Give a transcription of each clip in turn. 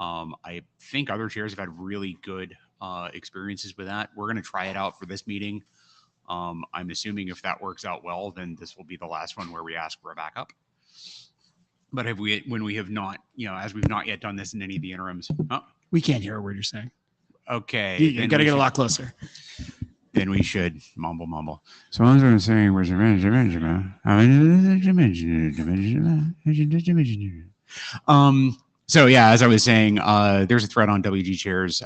I think other chairs have had really good experiences with that. We're going to try it out for this meeting. I'm assuming if that works out well, then this will be the last one where we ask for a backup. But when we have not, as we've not yet done this in any of the interims. Oh, we can't hear a word you're saying. Okay. You got to get a lot closer. Then we should mumble. So as I was saying, so yeah, as I was saying, there's a thread on WG Chairs.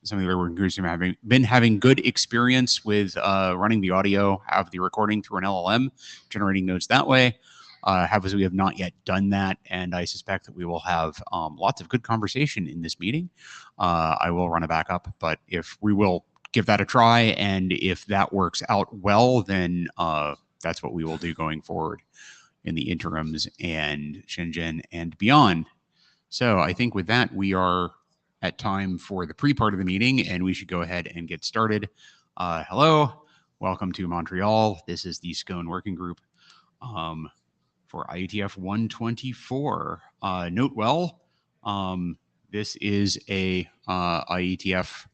Some of the other working groups have been having good experience with running the audio of the recording through an LLM, generating notes that way. We have not yet done that, and I suspect that we will have lots of good conversation in this meeting. I will run a backup, but if we will give that a try, and if that works out well, then that's what we will do going forward in the interims and Shenzhen and beyond. So I think with that, we are at time for the pre-part of the meeting, and we should go ahead and get started. Hello, welcome to Montreal. This is the SCONE working group for IETF 124. Note well, this is a IETF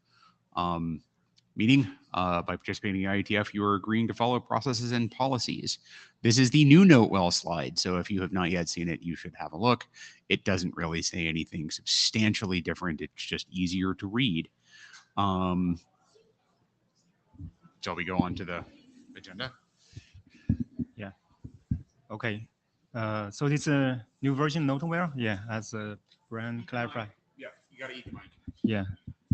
meeting. By participating in IETF, you are agreeing to follow processes and policies. This is the new Note Well slide, so if you have not yet seen it, you should have a look. It doesn't really say anything substantially different. It's just easier to read. Shall we go on to the agenda? Yeah. Okay. So this is a new version Noteware. Yeah, as Brian clarified. Yeah, you got to eat the mic. Yeah.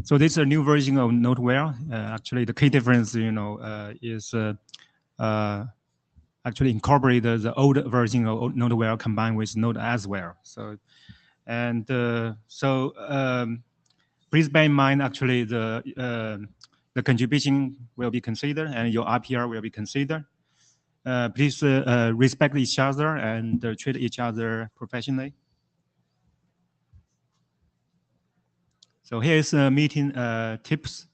So this is a new version of Noteware. Actually, the key difference, is actually incorporate the old version of Noteware combined with Note as well. So, please bear in mind, actually, the contribution will be considered and your RPR will be considered. Please respect each other and treat each other professionally. So here's meeting tips.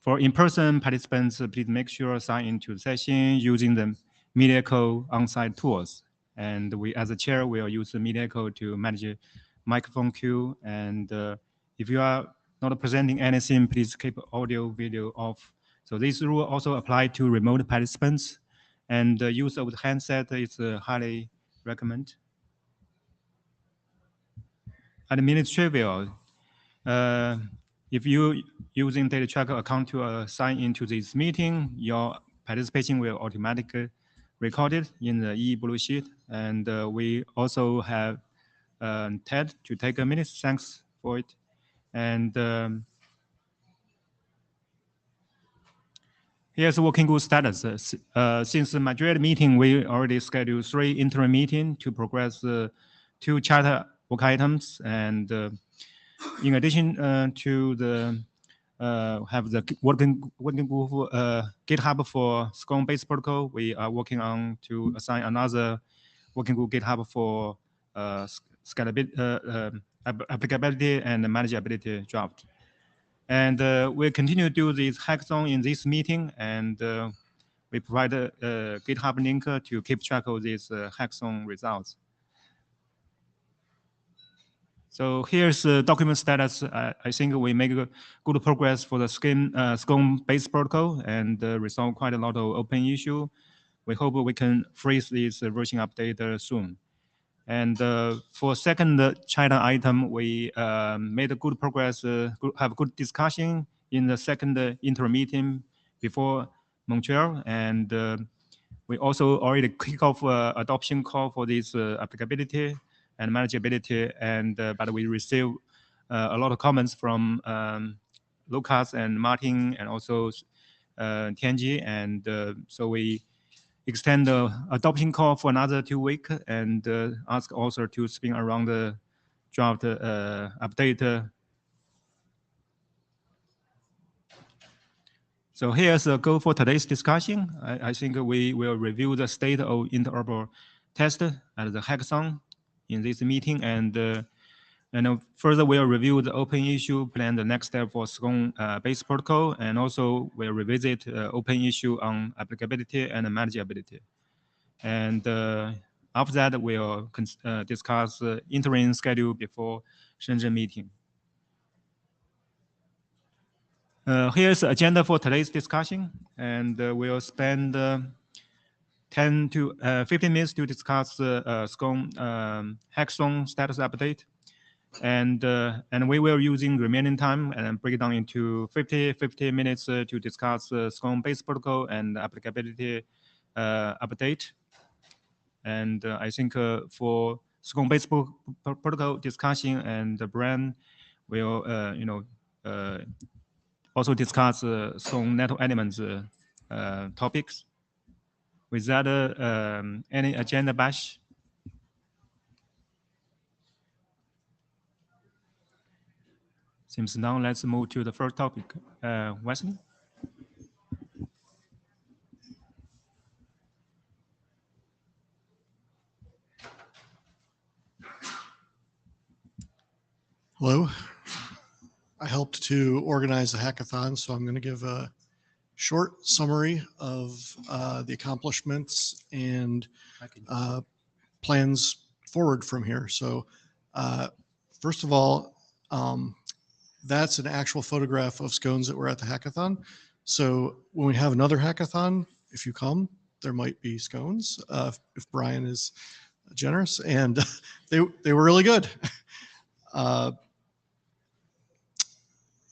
For in-person participants, please make sure sign into the session using the MediaCo on-site tools. And we, as a chair, will use the MediaCo to manage microphone queue. And if you are not presenting anything, please keep audio, video off. So this rule also apply to remote participants. And the use of the handset is highly recommended. Administrative. If you using data tracker account to sign into this meeting, your participation will automatically recorded in the e-blue sheet. And we also have Ted to take a minute. Thanks for it. And here's the working group status. Since the majority meeting, we already scheduled 3 interim meetings to progress 2 charter work items. And in addition to the have the working group GitHub for SCONE-based protocol, we are working on to assign another working group GitHub for scalability, applicability, and manageability draft. And we'll continue to do this hackathon in this meeting, and we provide a GitHub link to keep track of these hackathon results. So here's the document status. I think we make good progress for the SCONE-based protocol and resolve quite a lot of open issue. We hope we can freeze this version update soon. And for second China item, we made a good progress, have good discussion in the second interim meeting before Montreal. And we also already kick off adoption call for this applicability and manageability, and but we received a lot of comments from Lucas and Martin and also Tianji, and so we extend the adoption call for another 2 weeks and ask author to spin around the draft update. So here's a goal for today's discussion. I think we will review the state of interoperable test at the hackathon in this meeting, and further we'll review the open issue, plan the next step for SCONE-based protocol, and also we'll revisit open issue on applicability and manageability. And after that, we'll discuss interim schedule before Shenzhen meeting. Here's the agenda for today's discussion, and we'll spend 10 to 15 minutes to discuss SCONE hackathon status update. And we will using remaining time and break it down into 50 minutes to discuss SCONE base protocol and applicability update. And I think for SCONE base protocol discussion and the brand will also discuss SCONE network elements topics. With that, any agenda bash? Seems now let's move to the first topic. Wesley? Hello. I helped to organize the hackathon, so I'm going to give a short summary of the accomplishments and plans forward from here. So first of all, that's an actual photograph of scones that were at the hackathon. So when we have another hackathon, if you come, there might be scones if Brian is generous, and they were really good.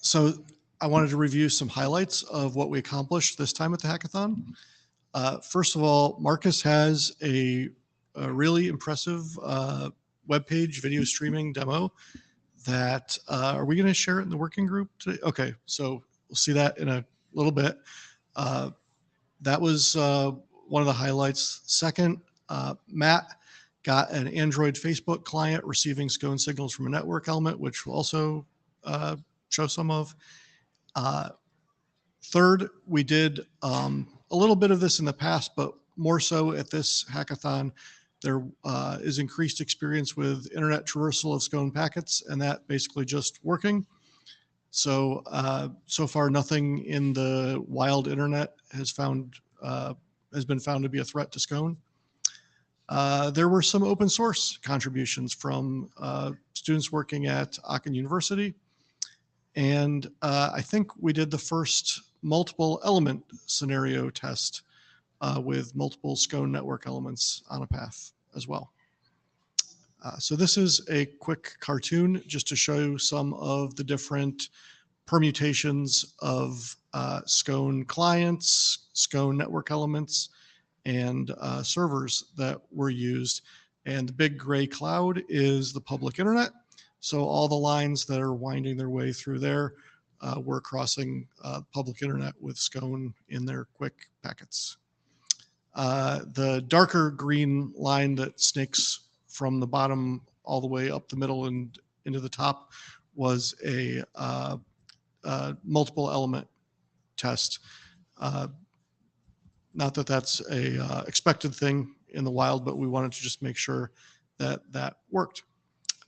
So I wanted to review some highlights of what we accomplished this time at the hackathon. First of all, Marcus has a really impressive webpage video streaming demo that, are we going to share it in the working group today? Okay, so we'll see that in a little bit. That was one of the highlights. Second, Matt got an Android Facebook client receiving SCONE signals from a network element, which we'll also show some of. Third, we did a little bit of this in the past, but more so at this hackathon. There is increased experience with internet traversal of SCONE packets, and that basically just working. So so far, nothing in the wild internet has been found to be a threat to SCONE. There were some open source contributions from students working at Aachen University. And I think we did the first multiple element scenario test with multiple SCONE network elements on a path as well. So this is a quick cartoon just to show you some of the different permutations of SCONE clients, SCONE network elements, and servers that were used. And the big gray cloud is the public internet. So all the lines that are winding their way through there were crossing public internet with SCONE in their quick packets. The darker green line that snakes from the bottom all the way up the middle and into the top was a multiple element test. Not that that's a expected thing in the wild, but we wanted to just make sure that that worked.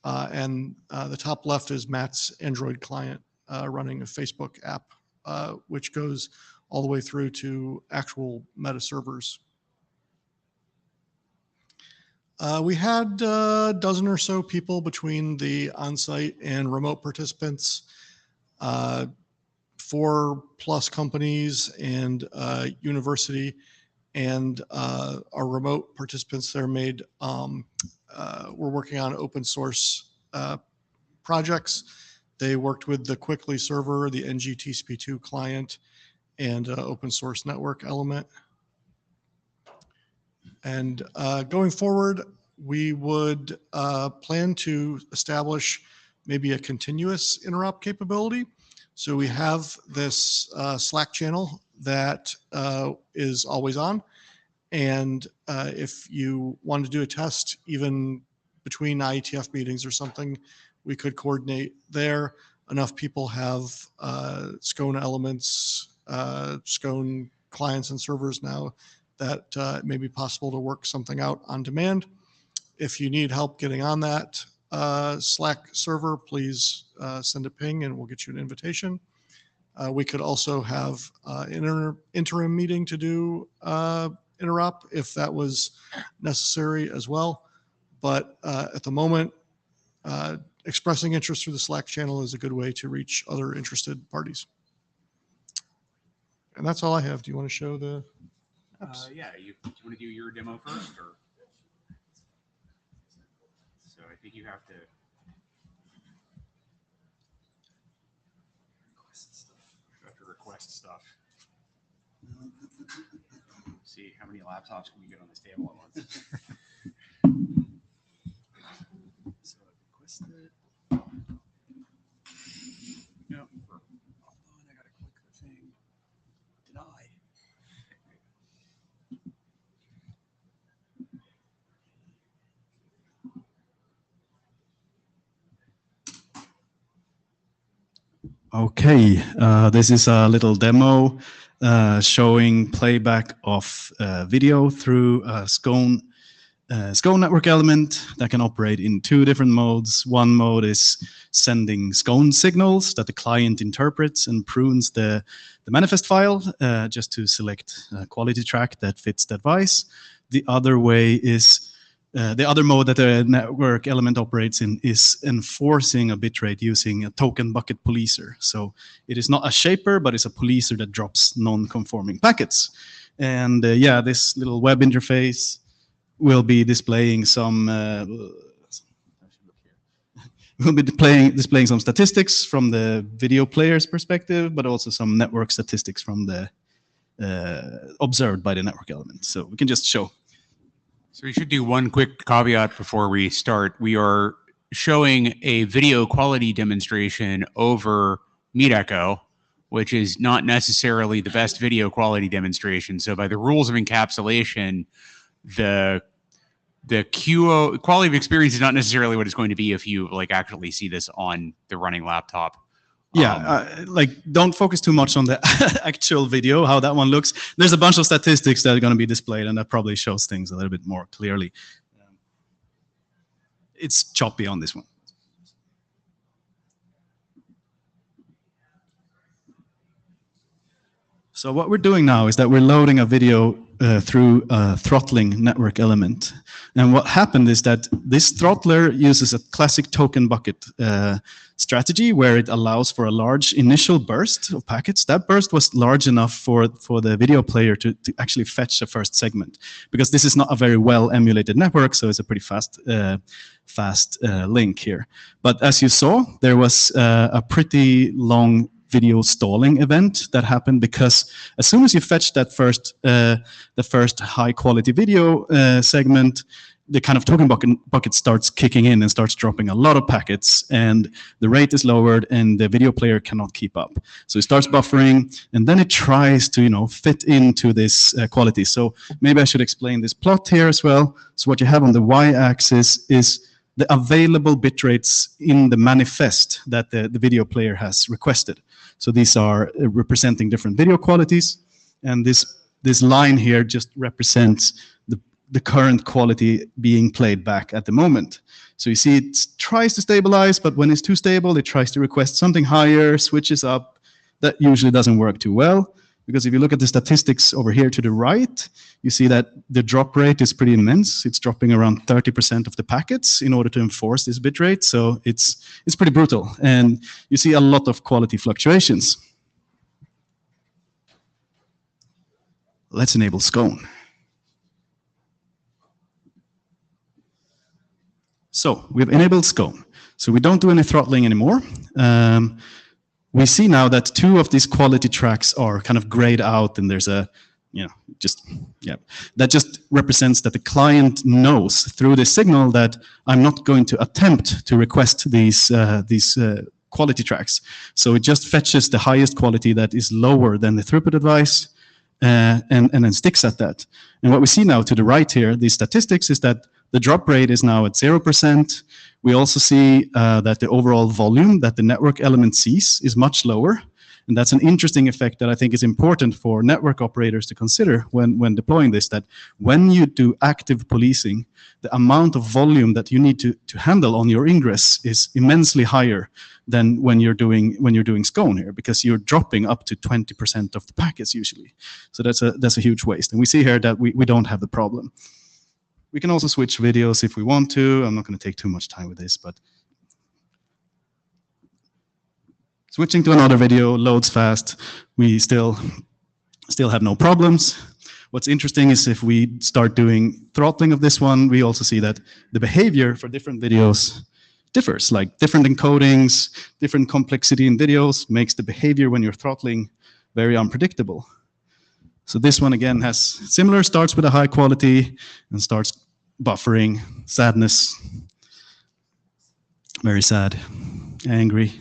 And the top left is Matt's Android client running a Facebook app, which goes all the way through to actual meta servers. We had a dozen or so people between the on-site and remote participants, 4+ companies and university, and our remote participants there made we're working on open source projects. They worked with the Quickly server, the NGTCP2 client, and open source network element. And going forward, we would plan to establish maybe a continuous interop capability. So we have this Slack channel that is always on. And if you want to do a test, even between IETF meetings or something, we could coordinate there. Enough people have SCONE elements, SCONE clients and servers now that it may be possible to work something out on demand. If you need help getting on that Slack server, please send a ping and we'll get you an invitation. We could also have an interim meeting to do interop if that was necessary as well. But at the moment, expressing interest through the Slack channel is a good way to reach other interested parties. And that's all I have. Do you want to show the apps? Yeah, you want to do your demo first, or? So I think you have to request stuff. See how many laptops can we get on this table at once? So request it. Yep. Hold on, I gotta click the thing. Deny. Okay, this is a little demo showing playback of video through a SCONE network element that can operate in two different modes. One mode is sending SCONE signals that the client interprets and prunes the manifest file just to select a quality track that fits the device. The other way is the other mode that the network element operates in is enforcing a bitrate using a token bucket policer. So it is not a shaper, but it's a policer that drops non-conforming packets. And yeah, this little web interface will be displaying some displaying some statistics from the video player's perspective, but also some network statistics from the observed by the network element. So we can just show. So we should do one quick caveat before we start. We are showing a video quality demonstration over Meet Echo, which is not necessarily the best video quality demonstration. So by the rules of encapsulation, the QO quality of experience is not necessarily what it's going to be if you like actually see this on the running laptop. Yeah, like don't focus too much on the actual video, how that one looks. There's a bunch of statistics that are going to be displayed, and that probably shows things a little bit more clearly. It's choppy on this one. So what we're doing now is that we're loading a video through a throttling network element. And what happened is that this throttler uses a classic token bucket strategy where it allows for a large initial burst of packets. That burst was large enough for the video player to actually fetch the first segment, because this is not a very well emulated network, so it's a pretty fast link here. But as you saw, there was a pretty long video stalling event that happened, because as soon as you fetch that the first high quality video segment, the kind of token bucket starts kicking in and starts dropping a lot of packets, and the rate is lowered and the video player cannot keep up. So it starts buffering, and then it tries to fit into this quality. So maybe I should explain this plot here as well. So what you have on the y-axis is the available bit rates in the manifest that the video player has requested. So these are representing different video qualities, and this line here just represents the current quality being played back at the moment. So you see it tries to stabilize, but when it's too stable, it tries to request something higher, switches up. That usually doesn't work too well, because if you look at the statistics over here to the right, you see that the drop rate is pretty immense. It's dropping around 30% of the packets in order to enforce this bit rate. So it's pretty brutal, and you see a lot of quality fluctuations. Let's enable SCONE. So we've enabled SCONE. So we don't do any throttling anymore. We see now that two of these quality tracks are kind of grayed out, and there's that just represents that the client knows through the signal that I'm not going to attempt to request these quality tracks. So it just fetches the highest quality that is lower than the throughput advice, and then sticks at that. And what we see now to the right here, these statistics, is that the drop rate is now at 0%. We also see that the overall volume that the network element sees is much lower. And that's an interesting effect that I think is important for network operators to consider when deploying this, that when you do active policing, the amount of volume that you need to handle on your ingress is immensely higher than when you're doing SCONE here, because you're dropping up to 20% of the packets usually. So that's a huge waste. And we see here that we don't have the problem. We can also switch videos if we want to. I'm not going to take too much time with this, but switching to another video loads fast. We still have no problems. What's interesting is if we start doing throttling of this one, we also see that the behavior for different videos differs, like different encodings, different complexity in videos makes the behavior when you're throttling very unpredictable. So this one again has similar, starts with a high quality and starts buffering, sadness, very sad, angry.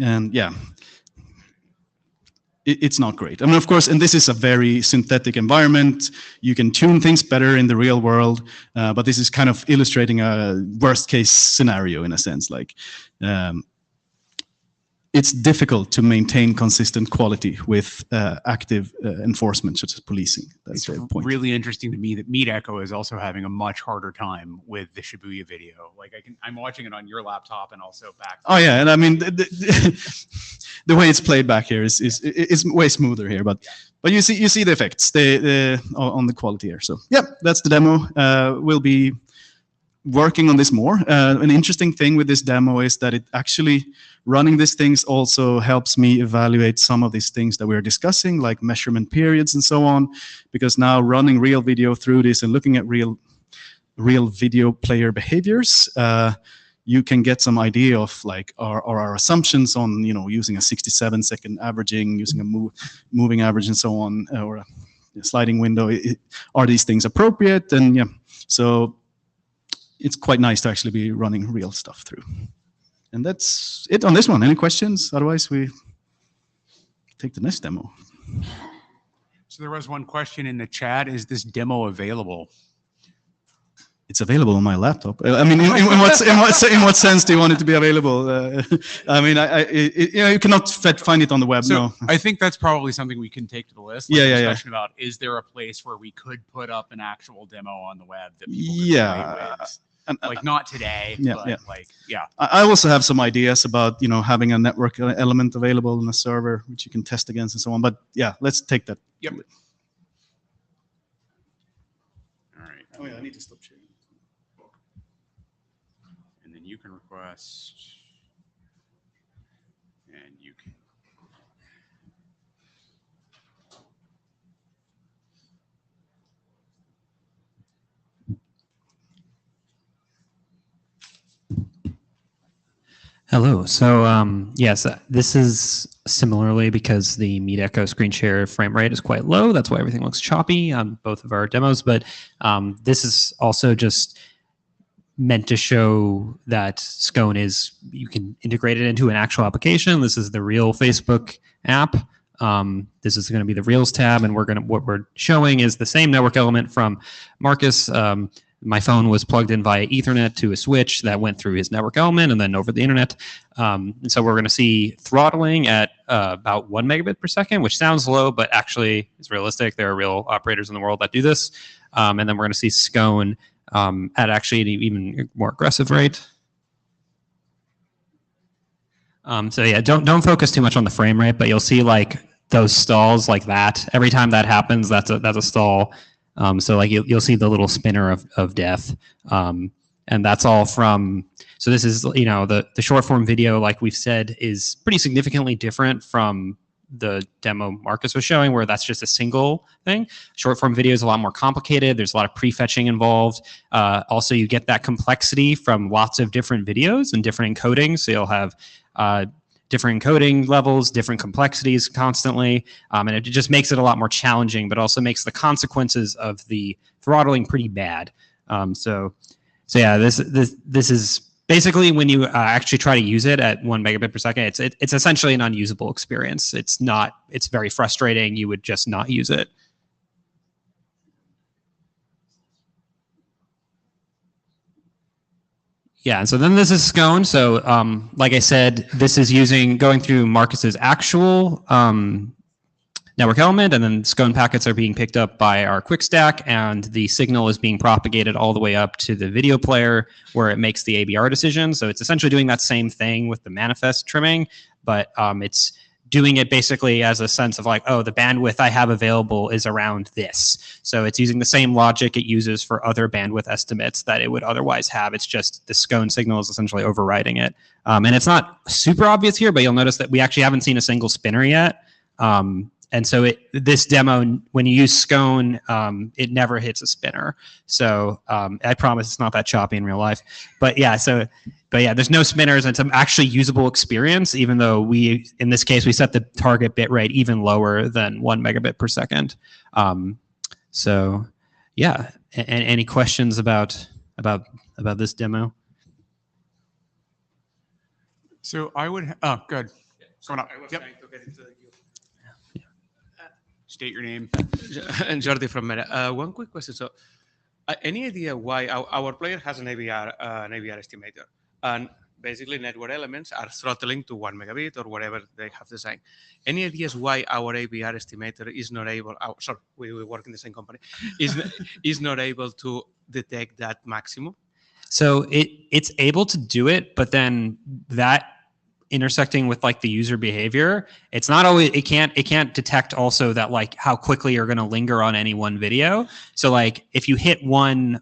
And yeah, it's not great. I mean, of course, and this is a very synthetic environment. You can tune things better in the real world, but this is kind of illustrating a worst case scenario in a sense. Like, it's difficult to maintain consistent quality with active enforcement, such as policing. That's the point. Really interesting to me that Meet Echo is also having a much harder time with the Shibuya video. Like I'm watching it on your laptop and also back. Oh yeah, and I mean the way it's played back here is way smoother here, but you see the effects on the quality here. So yeah, that's the demo. We'll be working on this more. An interesting thing with this demo is that it actually running these things also helps me evaluate some of these things that we're discussing, like measurement periods and so on, because now running real video through this and looking at real video player behaviors, you can get some idea of like our assumptions on, you know, using a 67-second averaging, using a moving average and so on, or a sliding window. Are these things appropriate? And yeah, so it's quite nice to actually be running real stuff through. And that's it on this one. Any questions? Otherwise, we take the next demo. So there was one question in the chat. Is this demo available? It's available on my laptop. I mean, in what sense do you want it to be available? I mean, you cannot find it on the web. So no. I think that's probably something we can take to the list. Yeah. Discussion about, is there a place where we could put up an actual demo on the web that people could play with? Like not today, but like, yeah. I also have some ideas about, you know, having a network element available in a server, which you can test against and so on. But yeah, let's take that. Yep. All right. Oh yeah, I need to stop sharing. And then you can request, and you can. Hello. So yes, this is similarly because the Meet Echo screen share frame rate is quite low. That's why everything looks choppy on both of our demos. But this is also just meant to show that SCONE is, you can integrate it into an actual application. This is the real Facebook app. This is going to be the Reels tab, and what we're showing is the same network element from Marcus. My phone was plugged in via Ethernet to a switch that went through his network element and then over the internet. And so we're going to see throttling at about 1 megabit per second, which sounds low, but actually is realistic. There are real operators in the world that do this. And then we're going to see SCONE at actually an even more aggressive rate. So yeah, don't focus too much on the frame rate, but you'll see like those stalls like that. Every time that happens, that's a stall. So like you'll see the little spinner of death, and that's all from. So this is, you know, the short form video, like we've said, is pretty significantly different from the demo Marcus was showing, where that's just a single thing. Short form video is a lot more complicated. There's a lot of prefetching involved. Also, you get that complexity from lots of different videos and different encodings. So you'll have different encoding levels, different complexities constantly, and it just makes it a lot more challenging, but also makes the consequences of the throttling pretty bad. So yeah, this is basically when you actually try to use it at 1 megabit per second, it's essentially an unusable experience. It's very frustrating. You would just not use it. Yeah, so then this is SCONE. So like I said, this is going through Marcus's actual network element, and then SCONE packets are being picked up by our quick stack, and the signal is being propagated all the way up to the video player where it makes the ABR decision. So it's essentially doing that same thing with the manifest trimming, but it's doing it basically as a sense of like, oh, the bandwidth I have available is around this. So it's using the same logic it uses for other bandwidth estimates that it would otherwise have. It's just the SCONE signal is essentially overriding it. And it's not super obvious here, but you'll notice that we actually haven't seen a single spinner yet. And so this demo, when you use SCONE, it never hits a spinner. So I promise it's not that choppy in real life. But yeah, there's no spinners, and it's an actually usable experience, even though in this case, we set the target bit rate even lower than 1 megabit per second. So yeah, any questions about this demo? So I would, good. Going up. Yep. State your name. And Jordi from Meta. One quick question. So, any idea why our player has an ABR estimator, and basically network elements are throttling to 1 megabit or whatever they have designed? Any ideas why our ABR estimator is not able? Sorry, we work in the same company. Is not able to detect that maximum? So it's able to do it, but then that intersecting with like the user behavior, it's not always, it can't detect also that like how quickly you're going to linger on any one video. So like if you hit one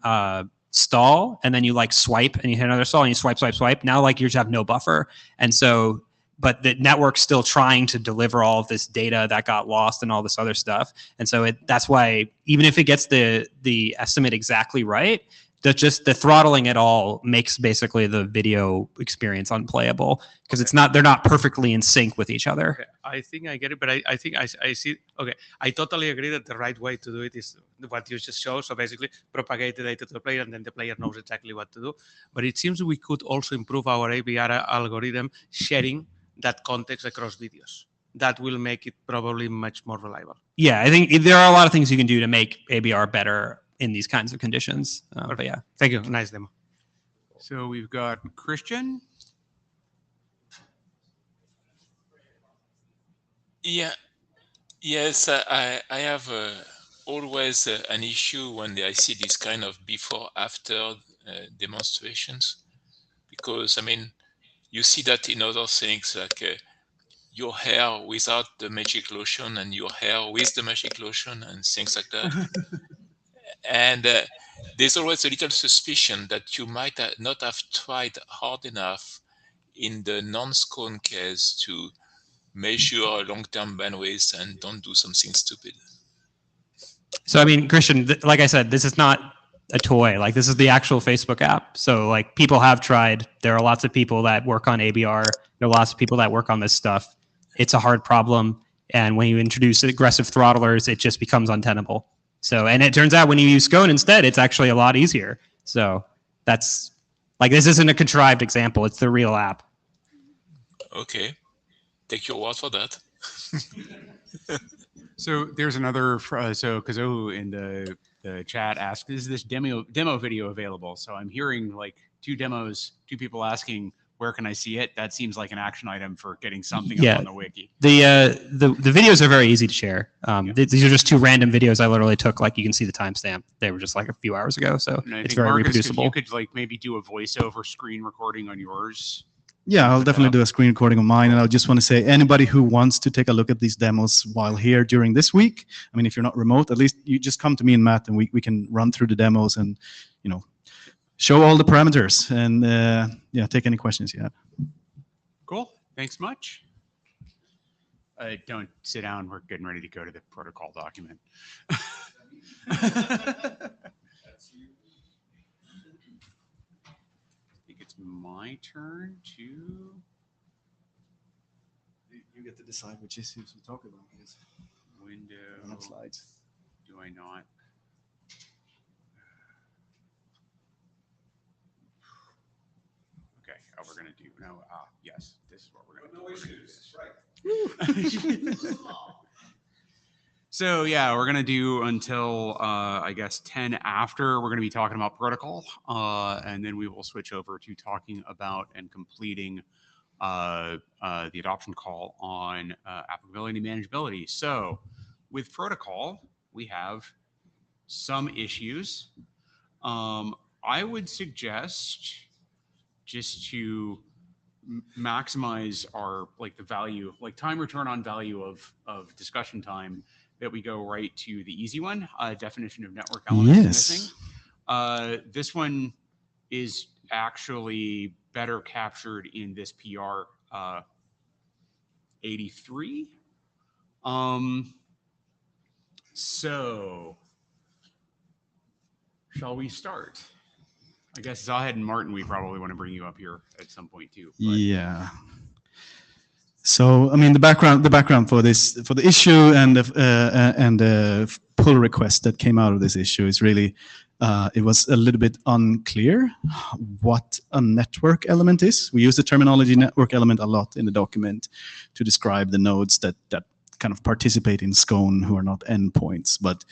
stall and then you like swipe and you hit another stall and you swipe, now like you just have no buffer. And so, but the network's still trying to deliver all of this data that got lost and all this other stuff. And so that's why even if it gets the estimate exactly right, the throttling at all makes basically the video experience unplayable because they're not perfectly in sync with each other. Okay. I think I get it, but I think I see. Okay, I totally agree that the right way to do it is what you just showed. So basically, propagate the data to the player, and then the player knows exactly what to do. But it seems we could also improve our ABR algorithm, sharing that context across videos. That will make it probably much more reliable. Yeah, I think there are a lot of things you can do to make ABR better in these kinds of conditions. But yeah. Thank you. Nice demo. So we've got Christian. Yeah. Yes, I have always an issue when I see this kind of before-after demonstrations, because I mean, you see that in other things like your hair without the magic lotion and your hair with the magic lotion and things like that. And there's always a little suspicion that you might not have tried hard enough in the non-SCONE case to measure long-term bandwidth and don't do something stupid. So, I mean, Christian, like I said, this is not a toy. Like, this is the actual Facebook app. So, like, people have tried. There are lots of people that work on ABR. There are lots of people that work on this stuff. It's a hard problem. And when you introduce aggressive throttlers, it just becomes untenable. So, and it turns out when you use SCONE instead, it's actually a lot easier. So that's, like, this isn't a contrived example. It's the real app. Okay. Take your word for that. So there's another, so Kazo in the chat asked, is this demo video available? So I'm hearing like two people asking, where can I see it? That seems like an action item for getting something up on the wiki. The videos are very easy to share. These are just two random videos I literally took. Like, you can see the timestamp. They were just like a few hours ago, so it's very Marcus, reproducible. You could like maybe do a voiceover screen recording on yours. Yeah, I'll definitely do a screen recording of mine. And I just want to say, anybody who wants to take a look at these demos while here during this week, I mean, if you're not remote, at least you just come to me and Matt, and we can run through the demos and, you know, show all the parameters and yeah, take any questions you have. Cool. Thanks much. Don't sit down. We're getting ready to go to the protocol document. My turn to. You get to decide which issues we talk about. Window. Slides. Do I not? Okay. Oh, we're gonna do no. Yes. This is what we're gonna do. No issues. Right. So yeah, we're gonna do until I guess 10 after. We're gonna be talking about protocol, and then we will switch over to talking about and completing the adoption call on applicability and manageability. So with protocol, we have some issues. I would suggest just to maximize our the value, like time return on value of discussion time, that we go right to the easy one, definition of network elements missing. This one is actually better captured in this PR 83. So shall we start? I guess Zahed and Martin, we probably want to bring you up here at some point too. But. Yeah. So, I mean, the background for this, for the issue and the pull request that came out of this issue is really, it was a little bit unclear what a network element is. We use the terminology network element a lot in the document to describe the nodes that kind of participate in SCONE who are not endpoints. But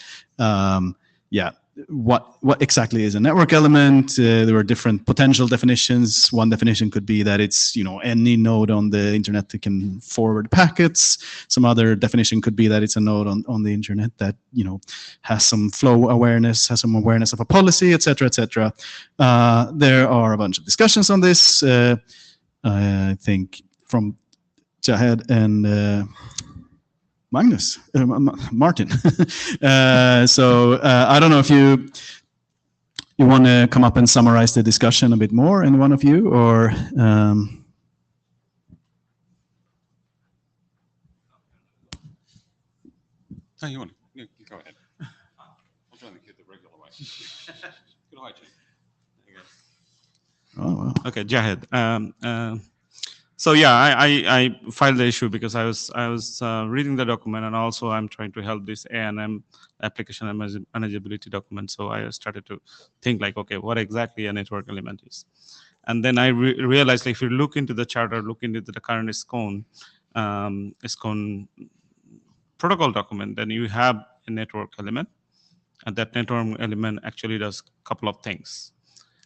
yeah, what exactly is a network element? There were different potential definitions. One definition could be that it's any node on the internet that can forward packets. Some other definition could be that it's a node on the internet that has some flow awareness, has some awareness of a policy, etc., etc. There are a bunch of discussions on this. I think from Jahed and Magnus, Martin. So I don't know if you want to come up and summarize the discussion a bit more, any one of you, or No, you want to go ahead. I'll try to get the regular way. Good hi, oh, wow. Okay, Jahed. So yeah, I filed the issue because I was reading the document, and also I'm trying to help this A&M application and manageability document. So I started to think like, okay, what exactly a network element is, and then I realized like, if you look into the charter, look into the current SCONE protocol document, then you have a network element, and that network element actually does a couple of things.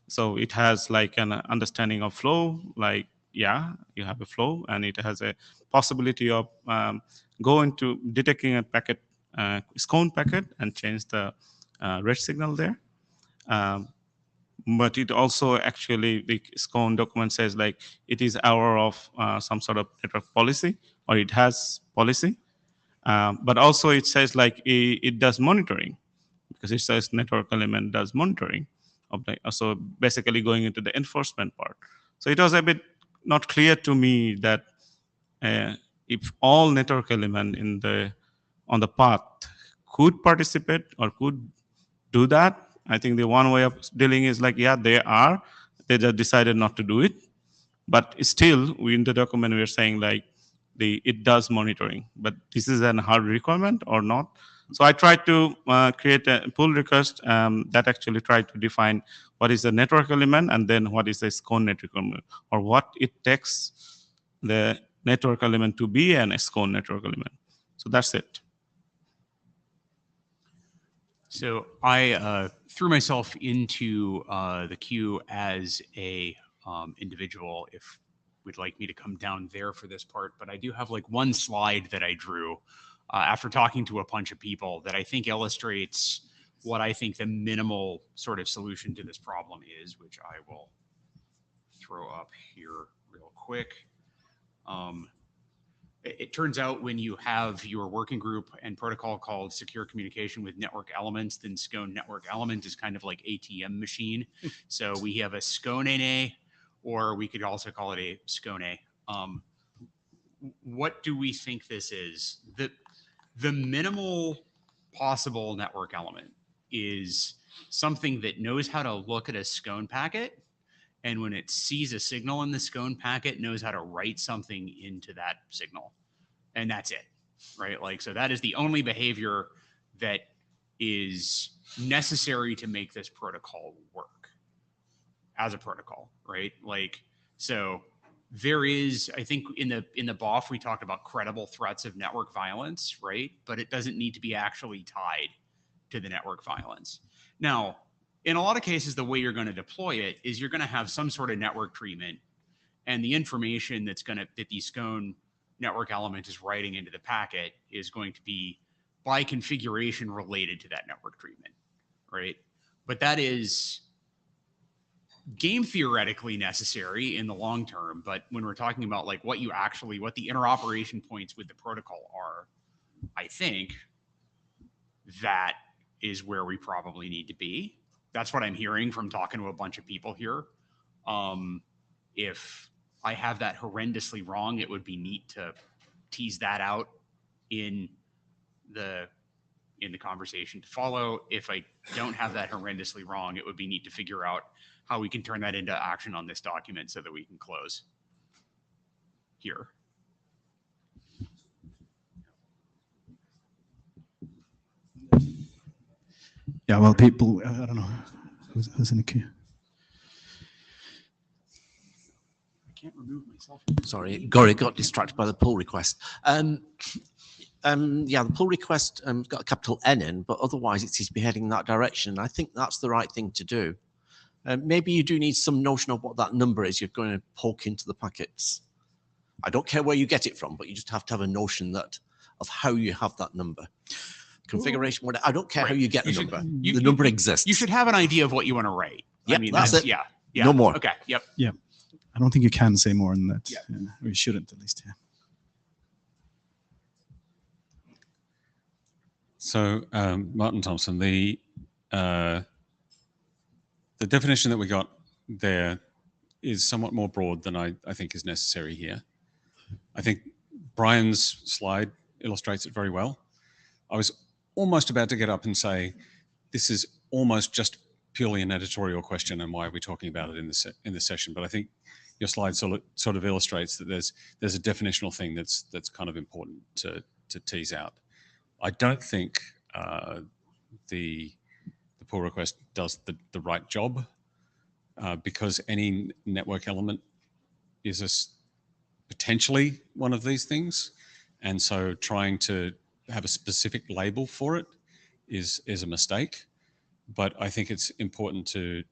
So it has like an understanding of flow, like yeah, you have a flow, and it has a possibility of going to detecting a packet, SCONE packet, and change the red signal there. But it also actually, the SCONE document says like it is aware of some sort of network policy, or it has policy. But also it says like it does monitoring, because it says network element does monitoring. So basically going into the enforcement part. So it was a bit not clear to me that if all network element on the path could participate or could do that. I think the one way of dealing is like, yeah, they just decided not to do it. But still, in the document, we're saying like it does monitoring, but this is a hard requirement or not. So I tried to create a pull request that actually tried to define what is the network element, and then what is the SCONE network element, or what it takes the network element to be an SCONE network element. So that's it. So I threw myself into the queue as a individual if would like me to come down there for this part, but I do have like one slide that I drew after talking to a bunch of people that I think illustrates what I think the minimal sort of solution to this problem is, which I will throw up here real quick. It turns out when you have your working group and protocol called secure communication with network elements, then SCONE network element is kind of like ATM machine. So we have a SCONE NA, or we could also call it a SCONE. What do we think this is? The minimal possible network element is something that knows how to look at a SCONE packet, and when it sees a signal in the SCONE packet, knows how to write something into that signal. And that's it, right? Like, so that is the only behavior that is necessary to make this protocol work as a protocol, right? Like, so there is, I think in the BOF, we talked about credible threats of network violence, right? But it doesn't need to be actually tied to the network violence. Now, in a lot of cases, the way you're going to deploy it is you're going to have some sort of network treatment, and the information that the SCONE network element is writing into the packet is going to be by configuration related to that network treatment, right? But that is game theoretically necessary in the long term. But when we're talking about like what the interoperation points with the protocol are, I think that is where we probably need to be. That's what I'm hearing from talking to a bunch of people here. If I have that horrendously wrong, it would be neat to tease that out in the conversation to follow. If I don't have that horrendously wrong, it would be neat to figure out how we can turn that into action on this document so that we can close here. Yeah, well, people, I don't know who's in the queue. I can't remove myself. Sorry, Gori got distracted by the pull request. Yeah, the pull request got a capital N in, but otherwise it seems to be heading in that direction. And I think that's the right thing to do. Maybe you do need some notion of what that number is you're going to poke into the packets. I don't care where you get it from, but you just have to have a notion of how you have that number. Configuration, whatever. I don't care how you get the number. The number exists. You should have an idea of what you want to write. Yep, I mean, that's it. Yeah. No more. Okay. Yep. Yeah, I don't think you can say more than that. Yeah. Or you shouldn't, at least. Yeah. So, Martin Thompson, the definition that we got there is somewhat more broad than I think is necessary here. I think Brian's slide illustrates it very well. I was almost about to get up and say, this is almost just purely an editorial question and why are we talking about it in this session? But I think your slide sort of illustrates that there's a definitional thing that's kind of important to tease out. I don't think the pull request does the right job because any network element is potentially one of these things. And so trying to have a specific label for it is a mistake. But I think it's important to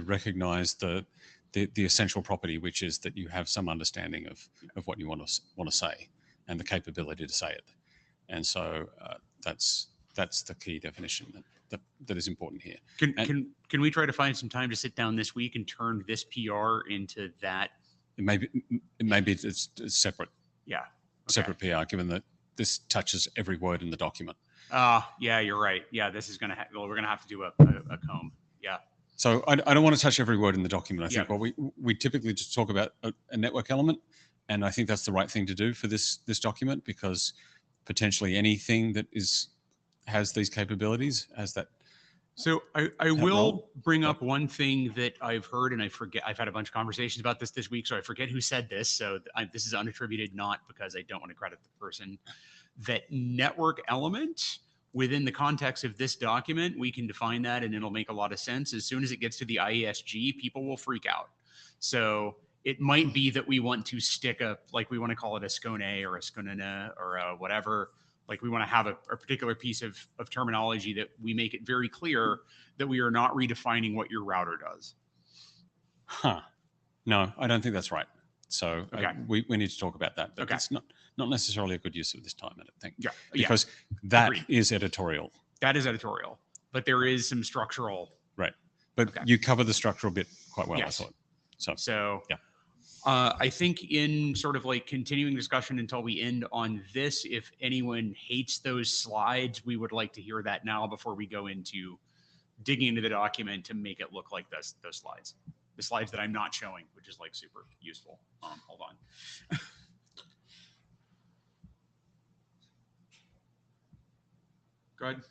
recognize the essential property, which is that you have some understanding of what you want to say and the capability to say it. And so that's the key definition that is important here. Can we try to find some time to sit down this week and turn this PR into that? Maybe it's separate. Yeah. Okay. Separate PR, given that this touches every word in the document. Yeah, you're right. Yeah, this is gonna. We're gonna have to do a comb. Yeah. So I don't want to touch every word in the document. I think we typically just talk about a network element, and I think that's the right thing to do for this document because potentially anything that has these capabilities has that. So I will bring up one thing that I've heard, and I forget. I've had a bunch of conversations about this week, so I forget who said this. So this is unattributed, not because I don't want to credit the person. That network element within the context of this document, we can define that, and it'll make a lot of sense. As soon as it gets to the IESG, people will freak out. So it might be that we want to stick we want to call it a SCONE or a SCONE or a whatever. Like we want to have a particular piece of terminology that we make it very clear that we are not redefining what your router does. No, I don't think that's right. So okay. We need to talk about that. But okay. It's not necessarily a good use of this time, I don't think. Yeah. Because that is editorial. That is editorial. But there is some structural. Right. But you cover the structural bit quite well, yes. I thought. So yeah. I think in sort of like continuing discussion until we end on this, if anyone hates those slides, we would like to hear that now before we go into digging into the document to make it look like those slides. The slides that I'm not showing, which is like super useful. Hold on. Go ahead.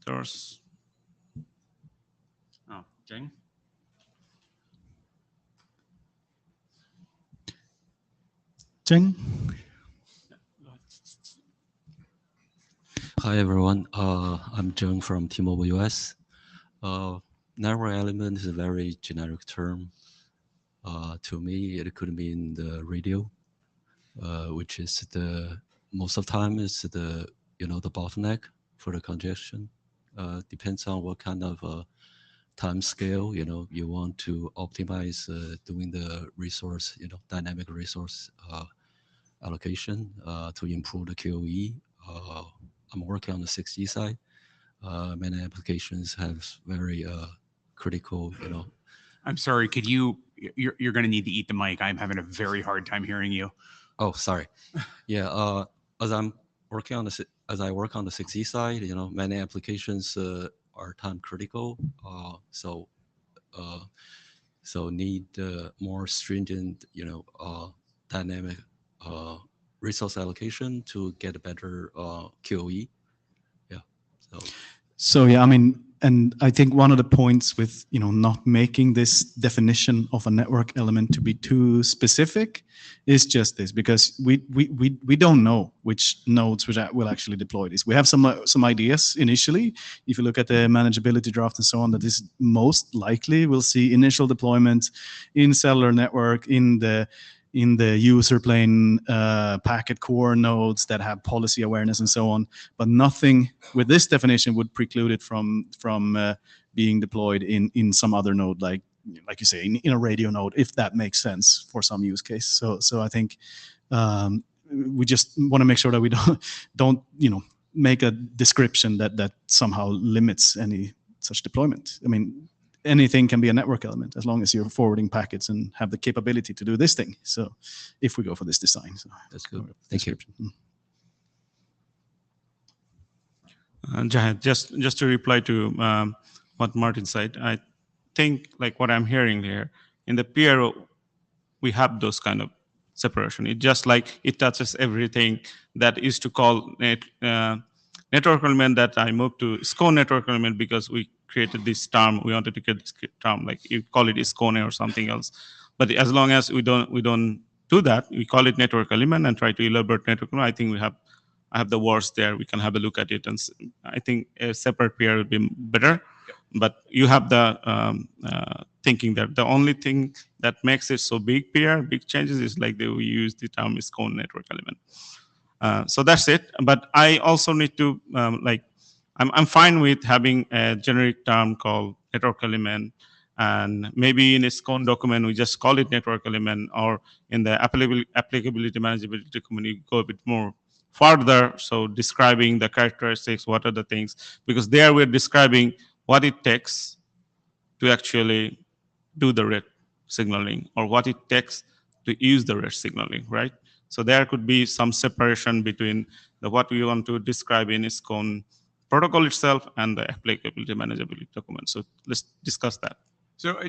There's. Oh, Jing. Jing. Hi everyone, I'm Zheng from T-Mobile US. Network element is a very generic term. To me, it could mean the radio, which is most of the time is the bottleneck for the congestion. Depends on what kind of time scale you want to optimize doing the resource dynamic resource allocation to improve the QoE. I'm working on the 6G side. Many applications have very critical I'm sorry, you're going to need to eat the mic. I'm having a very hard time hearing you. Oh, sorry. Yeah, as I work on the 6E side, many applications are time critical. So need more stringent, dynamic resource allocation to get a better QoE. Yeah. So yeah, I mean, and I think one of the points with not making this definition of a network element to be too specific is just this, because we don't know which nodes will actually deploy this. We have some ideas initially. If you look at the manageability draft and so on, that is most likely we'll see initial deployment in cellular network in the user plane packet core nodes that have policy awareness and so on, but nothing with this definition would preclude it from being deployed in some other node, like you say, in a radio node, if that makes sense for some use case. So I think we just want to make sure that we don't make a description that somehow limits any such deployment. I mean, anything can be a network element as long as you're forwarding packets and have the capability to do this thing. So if we go for this design. So that's good. Thank you. Jahan, just to reply to what Martin said, I think like what I'm hearing here, in the peer, we have those kind of separation. It just like it touches everything that is to call network element, that I moved to SCONE network element because we created this term. We wanted to get this term, like you call it SCONE or something else. But as long as we don't do that, we call it network element and try to elaborate network element. I think I have the words there. We can have a look at it, and I think a separate peer would be better. Yep. But you have the thinking that the only thing that makes it so big changes is like we use the term SCONE network element. So that's it. But I also need to I'm fine with having a generic term called network element, and maybe in a SCONE document we just call it network element, or in the applicability manageability document you go a bit more further, so describing the characteristics, what are the things, because there we're describing what it takes to actually do the rate signaling, or what it takes to use the rate signaling, right? So there could be some separation between what we want to describe in SCONE protocol itself and the applicability manageability document. So let's discuss that. So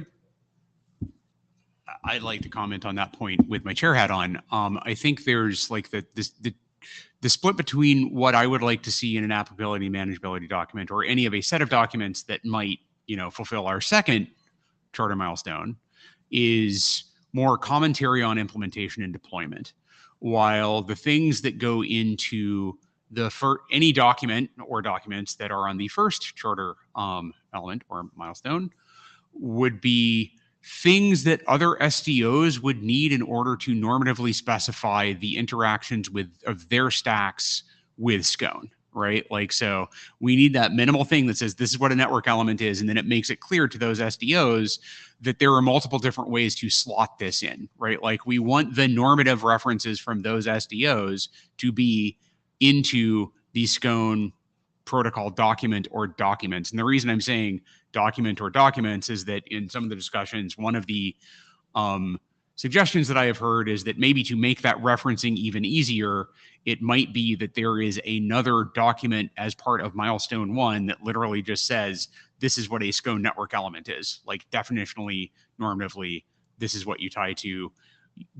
I'd like to comment on that point with my chair hat on. I think there's like the split between what I would like to see in an applicability manageability document, or any of a set of documents that might fulfill our second charter milestone, is more commentary on implementation and deployment, while the things that go into any document or documents that are on the first charter element or milestone would be things that other SDOs would need in order to normatively specify the interactions of their stacks with SCONE, right? Like, so we need that minimal thing that says this is what a network element is, and then it makes it clear to those SDOs that there are multiple different ways to slot this in, right? Like, we want the normative references from those SDOs to be into the SCONE protocol document or documents. And the reason I'm saying document or documents is that in some of the discussions, one of the suggestions that I have heard is that maybe to make that referencing even easier, it might be that there is another document as part of milestone 1 that literally just says, this is what a SCONE network element is. Like, definitionally, normatively, this is what you tie to.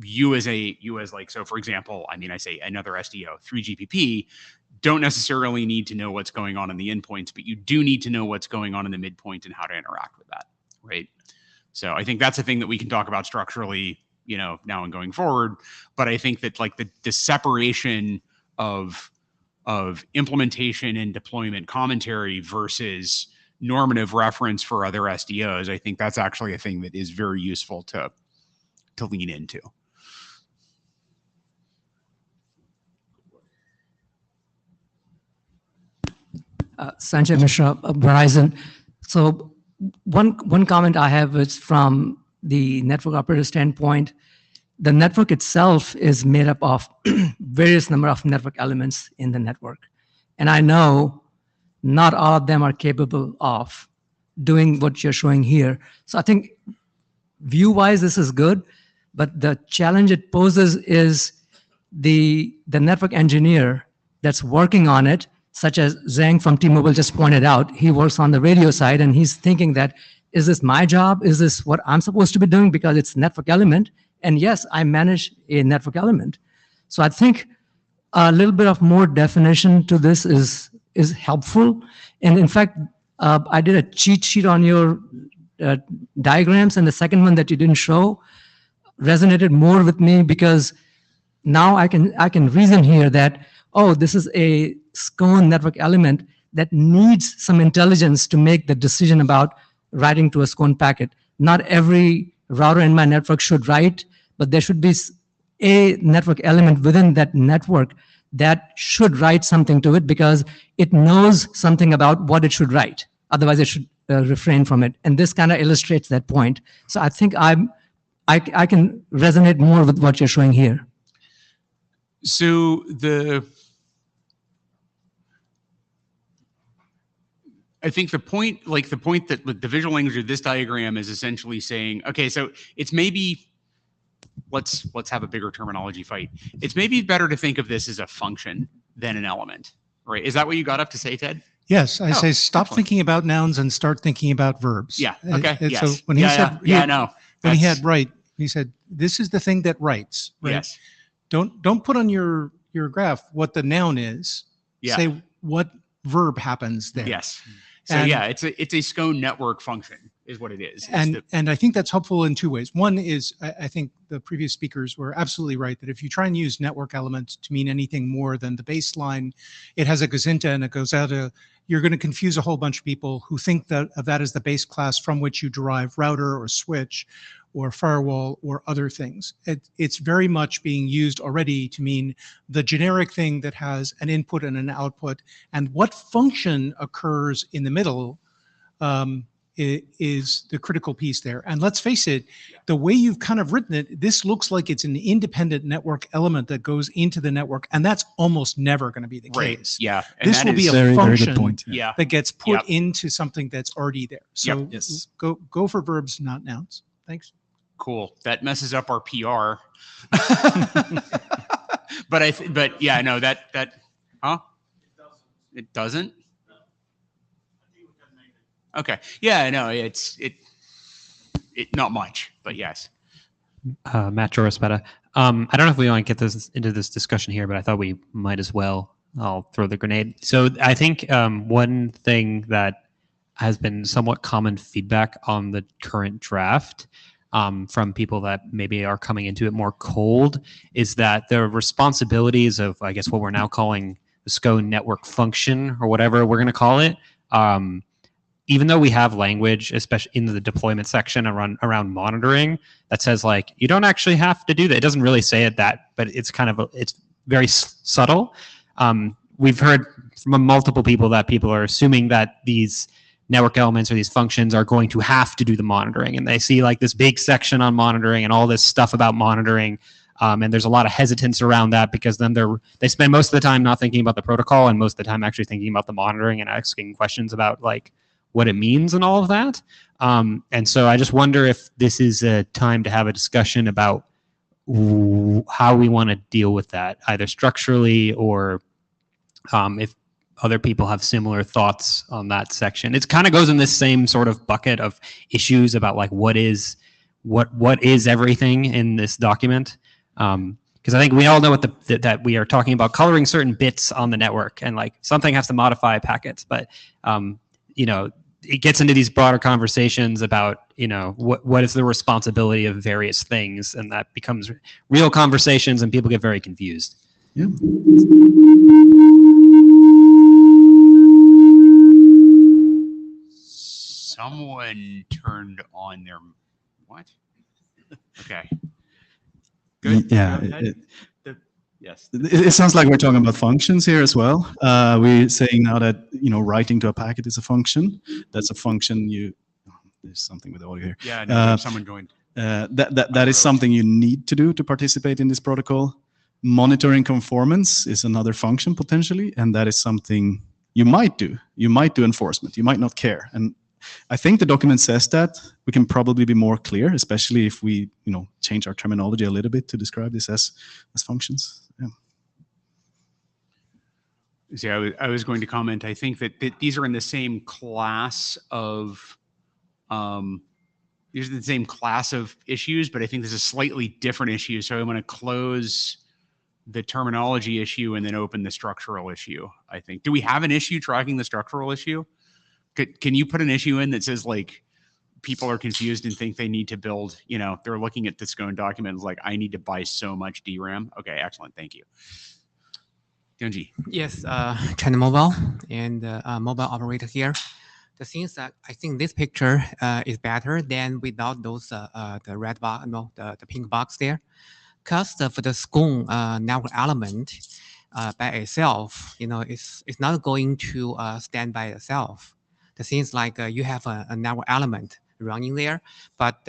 So for example, I say another SDO, 3GPP, don't necessarily need to know what's going on in the endpoints, but you do need to know what's going on in the midpoint and how to interact with that, right? So I think that's a thing that we can talk about structurally, now and going forward. But I think that like the separation of implementation and deployment commentary versus normative reference for other SDOs, I think that's actually a thing that is very useful to lean into. Sanjay Mishra, Verizon. So one comment I have is from the network operator standpoint. The network itself is made up of various number of network elements in the network. And I know not all of them are capable of doing what you're showing here. So I think view-wise, this is good, but the challenge it poses is the network engineer that's working on it, such as Zhang from T-Mobile just pointed out. He works on the radio side, and he's thinking that, is this my job? Is this what I'm supposed to be doing? Because it's network element. And yes, I manage a network element. So I think a little bit of more definition to this is helpful. And in fact, I did a cheat sheet on your diagrams, and the second one that you didn't show resonated more with me, because now I can reason here that, oh, this is a SCONE network element that needs some intelligence to make the decision about writing to a SCONE packet. Not every router in my network should write, but there should be a network element within that network that should write something to it, because it knows something about what it should write. Otherwise, it should refrain from it. And this kind of illustrates that point. So I think I can resonate more with what you're showing here. So I think the point that with the visual language of this diagram is essentially saying, okay, so it's maybe, let's have a bigger terminology fight. It's maybe better to think of this as a function than an element, right? Is that what you got up to say, Ted? Yes, I Oh, say stop excellent. thinking about nouns and start thinking about verbs. Yeah. Okay. And Yes. So when he said, yeah, no. when he That's- had write, he said, this is the thing that writes. Right? Yes. Don't put on your graph what the noun is. Yeah. Say what verb happens there. Yes. So And- yeah, it's a SCONE network function is what it is. It's And I think that's helpful in two ways. One is I think the previous speakers were absolutely right that if you try and use network elements to mean anything more than the baseline, it has a gazinta and it goes out you're going to confuse a whole bunch of people who think that of that as the base class from which you derive router or switch or firewall or other things. It's very much being used already to mean the generic thing that has an input and an output, and what function occurs in the middle is the critical piece there. And let's face it, the way you've kind of written it, this looks like it's an independent network element that goes into the network, and that's almost never going to be the right. case. Yeah. And This that will be is- a Very, very function good point. yeah. that gets put Yep. into something that's already there. So Yes. go for verbs, not nouns. Thanks. Cool. That messes up our PR. but yeah, no, that huh? It doesn't. Okay. Yeah, no, it's not much, but yes. Matt Joraspeta. I don't know if we want to get into this discussion here, but I thought we might as well. I'll throw the grenade. So I think one thing that has been somewhat common feedback on the current draft from people that maybe are coming into it more cold is that the responsibilities of, I guess, what we're now calling the SCONE network function or whatever we're going to call it, even though we have language, especially in the deployment section around monitoring, that says like, you don't actually have to do that. It doesn't really say it that, but it's kind of, it's very subtle. We've heard from multiple people that people are assuming that these network elements or these functions are going to have to do the monitoring. And they see like this big section on monitoring and all this stuff about monitoring. And there's a lot of hesitance around that because then they spend most of the time not thinking about the protocol and most of the time actually thinking about the monitoring and asking questions about like what it means and all of that. And so I just wonder if this is a time to have a discussion about how we want to deal with that, either structurally or if other people have similar thoughts on that section. It kind of goes in this same sort of bucket of issues about like what is everything in this document. Because I think we all know that we are talking about coloring certain bits on the network and like something has to modify packets, but it gets into these broader conversations about, what is the responsibility of various things, and that becomes real conversations and people get very confused. Yeah. Someone turned on their what? Okay. Good. Yeah, Go ahead. Yes. it sounds like we're talking about functions here as well. We're saying now that writing to a packet is a function. That's a function. There's something with the audio here. Yeah. No, someone joined. That is something you need to do to participate in this protocol. Monitoring conformance is another function potentially, and that is something you might do. You might do enforcement. You might not care. And I think the document says that. We can probably be more clear, especially if we change our terminology a little bit to describe this as functions. Yeah. See, I was going to comment. I think that these are in the same class of these are the same class of issues, but I think this is a slightly different issue. So I'm going to close the terminology issue and then open the structural issue. I think. Do we have an issue tracking the structural issue? Can you put an issue in that says like people are confused and think they need to build, they're looking at the SCONE document like, I need to buy so much DRAM. Okay, excellent. Thank you. Genji. Yes, China Mobile and mobile operator here. The thing is that I think this picture is better than without those the red box, the pink box there. Because for the SCONE network element by itself, it's not going to stand by itself. The things like you have a network element running there, but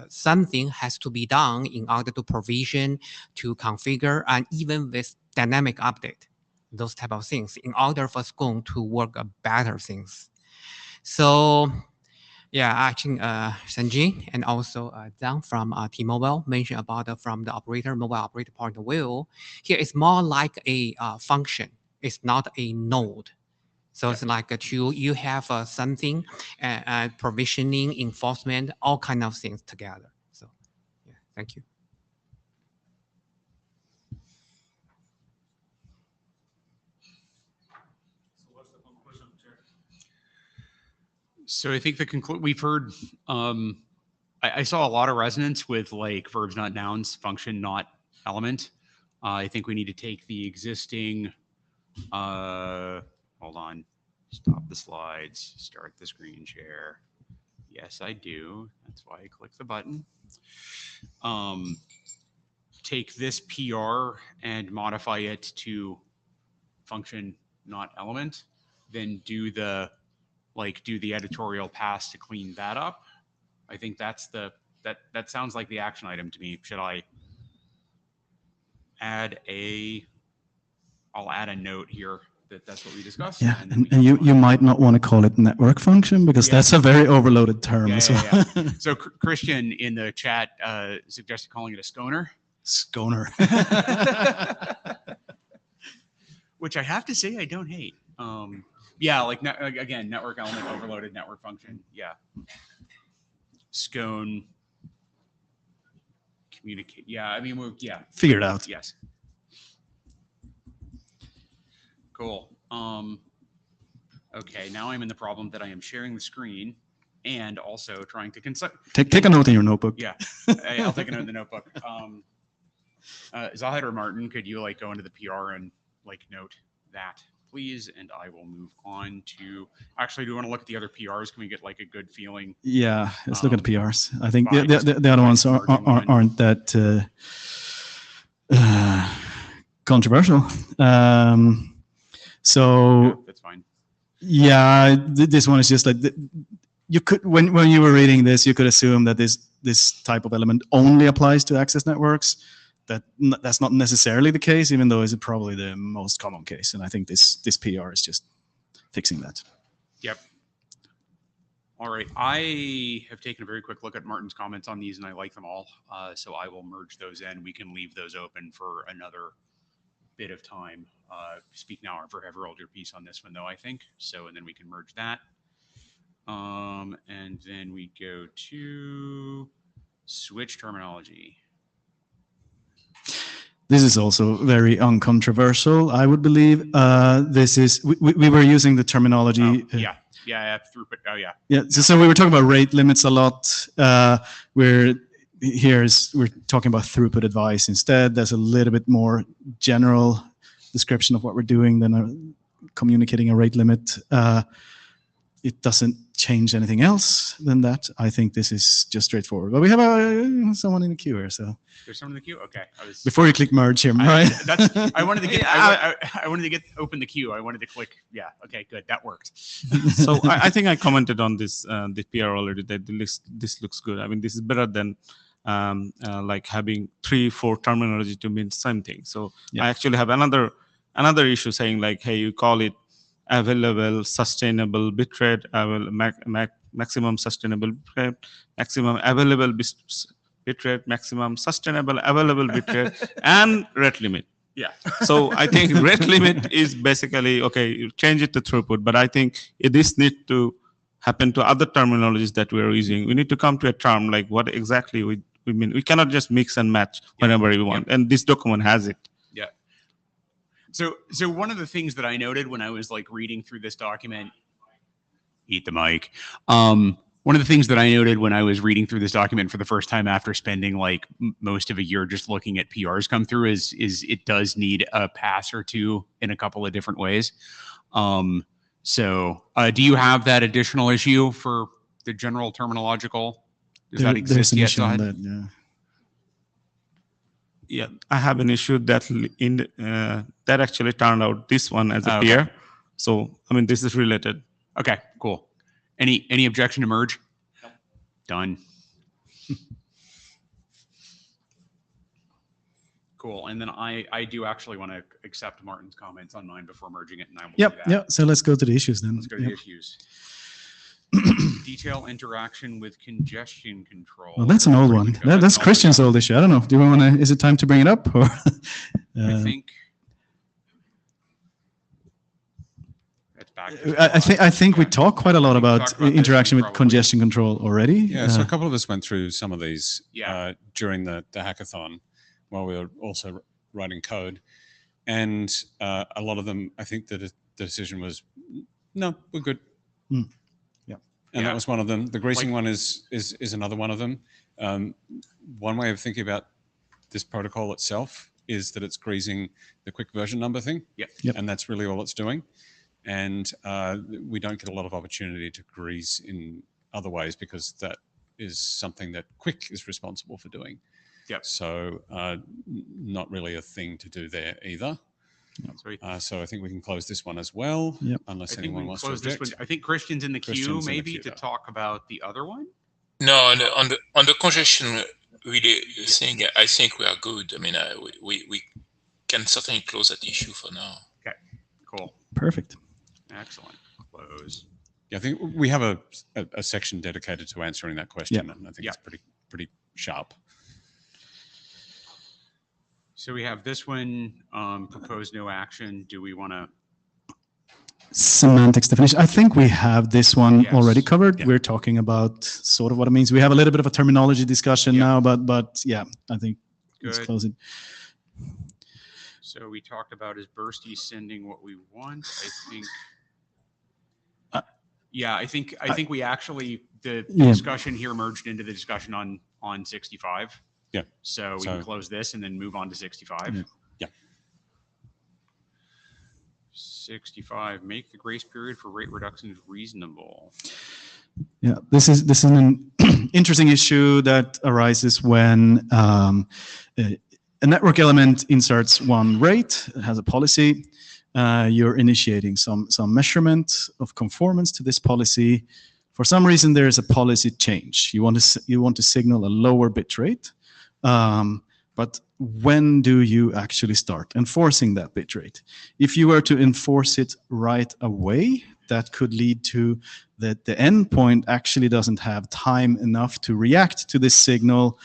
something has to be done in order to provision, to configure, and even with dynamic update, those type of things, in order for SCONE to work better things. So, yeah, I think Sanjay and also Zhang from T-Mobile mentioned about from the mobile operator point of view. Here it's more like a function. It's not a node. So it's like you have something, provisioning, enforcement, all kind of things together. So, yeah, thank you. So I think we've heard, I saw a lot of resonance with like verbs, not nouns, function, not element. I think we need to take the existing, hold on, stop the slides, start the screen share. Yes, I do. That's why I click the button. Take this PR and modify it to function, not element, then do the editorial pass to clean that up. I think that's that sounds like the action item to me. Should I I'll add a note here that's what we discussed. Yeah, and you might not want to call it network function because that's a very overloaded term as well. Yeah. So Christian in the chat suggested calling it a SCONER. SCONER. Which I have to say I don't hate. Yeah, again, network element, overloaded network function. Yeah. SCONE. Communicate. Yeah, I mean, Figure it out. Yes. Cool. Okay, now I'm in the problem that I am sharing the screen and also trying to take a note in your notebook. Yeah, I'll take a note in the notebook. Zahid or Martin, could you go into the PR and note that, please? And I will move on to. Actually, do you want to look at the other PRs? Can we get a good feeling? Yeah, let's look at the PRs. I think the other ones aren't that controversial. So yeah, that's fine. Yeah, this one is just you could when you were reading this, you could assume that this type of element only applies to access networks. That's not necessarily the case, even though it's probably the most common case. And I think this PR is just fixing that. Yep. All right. I have taken a very quick look at Martin's comments on these, and I like them all. So I will merge those in. We can leave those open for another bit of time. Speak now or forever hold your peace on this one, though, I think. So, and then we can merge that. And then we go to switch terminology. This is also very uncontroversial, I would believe. This is we were using the terminology. Yeah, throughput. Oh, yeah. Yeah. So we were talking about rate limits a lot. We're talking about throughput advice instead. There's a little bit more general description of what we're doing than communicating a rate limit. it doesn't change anything else than that, I think this is just straightforward. But we have someone in the queue here, so. There's someone in the queue. Okay. Before you click merge here, right? I wanted to get. I wanted to get open the queue. I wanted to click. Yeah. Okay. Good. That worked. So I think I commented on this the PR already that this looks good. I mean, this is better than like having 3-4 terminology to mean the same thing. So I actually have another issue saying like, hey, you call it available sustainable bitrate, maximum sustainable bitrate, maximum available bitrate, maximum sustainable available bitrate, and rate limit. Yeah. So I think rate limit is basically, okay, you change it to throughput, but I think this needs to happen to other terminologies that we're using. We need to come to a term like what exactly we mean. We cannot just mix and match whenever we want, and this document has it. Yeah. So one of the things that I noted when I was like reading through this document, eat the mic. One of the things that I noted when I was reading through this document for the first time after spending like most of a year just looking at PRs come through is it does need a pass or two in a couple of different ways. So do you have that additional issue for the general terminological? Does that exist yet? Yeah. Yeah, I have an issue that that actually turned out this one as a PR. So I mean, this is related. Okay, cool. Any objection to merge? No. Done. Cool. And then I do actually want to accept Martin's comments on mine before merging it, and I will do that. Yeah. So let's go to the issues then. Let's go to the issues. Detail interaction with congestion control. Well, that's an old one. That's Christian's old issue. I don't know. Do you want to? Is it time to bring it up? Or I think. I think we talk quite a lot about interaction with congestion control already. Yeah, so a couple of us went through some of these during the hackathon while we were also writing code. And a lot of them, I think the decision was, no, we're good. And that was one of them. The greasing one is another one of them. One way of thinking about this protocol itself is that it's greasing the quick version number thing. And that's really all it's doing. And we don't get a lot of opportunity to grease in other ways because that is something that Quick is responsible for doing. So not really a thing to do there either. So I think we can close this one as well, unless anyone wants to object. I think Christian's in the queue, maybe, to talk about the other one. No, on the congestion really thing, I think we are good. I mean, we can certainly close that issue for now. Okay, cool. Perfect. Excellent. Close. Yeah, I think we have a section dedicated to answering that question, and I think it's pretty sharp. So we have this one, propose no action. Do we want to? Semantics definition. I think we have this one already covered. We're talking about sort of what it means. We have a little bit of a terminology discussion now, but yeah, I think let's close it. So we talked about is bursty sending what we want. I think. I think we actually the discussion here merged into the discussion on 65. Yeah. So we can close this and then move on to 65. Yeah. 65. Make the grace period for rate reductions reasonable. Yeah, this is an interesting issue that arises when a network element inserts one rate. It has a policy. You're initiating some measurement of conformance to this policy. For some reason, there is a policy change. You want to signal a lower bit rate. But when do you actually start enforcing that bit rate? If you were to enforce it right away, that could lead to that the endpoint actually doesn't have time enough to react to this signal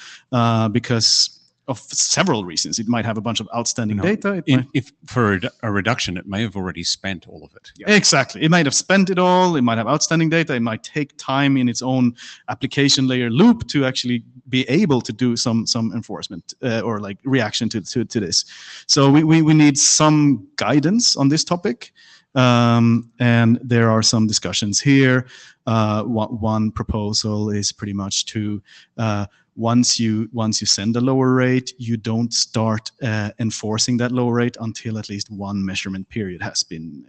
because of several reasons. It might have a bunch of outstanding data. If for a reduction, it may have already spent all of it. Exactly. It might have spent it all. It might have outstanding data. It might take time in its own application layer loop to actually be able to do some enforcement or like reaction to this. So we need some guidance on this topic. And there are some discussions here. One proposal is pretty much to once you send a lower rate, you don't start enforcing that lower rate until at least one measurement period has been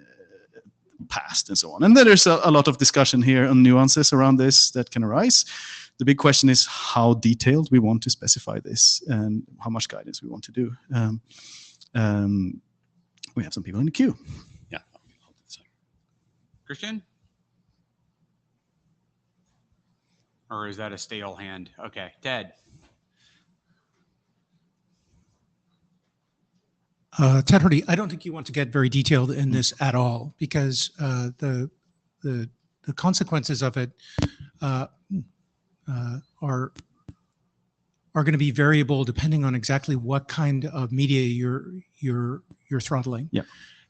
passed and so on. And then there's a lot of discussion here on nuances around this that can arise. The big question is how detailed we want to specify this and how much guidance we want to do. We have some people in the queue. Yeah. Christian? Or is that a stale hand? Okay, Ted. Ted Hardy, I don't think you want to get very detailed in this at all, because the consequences of it are going to be variable depending on exactly what kind of media you're throttling. Yeah.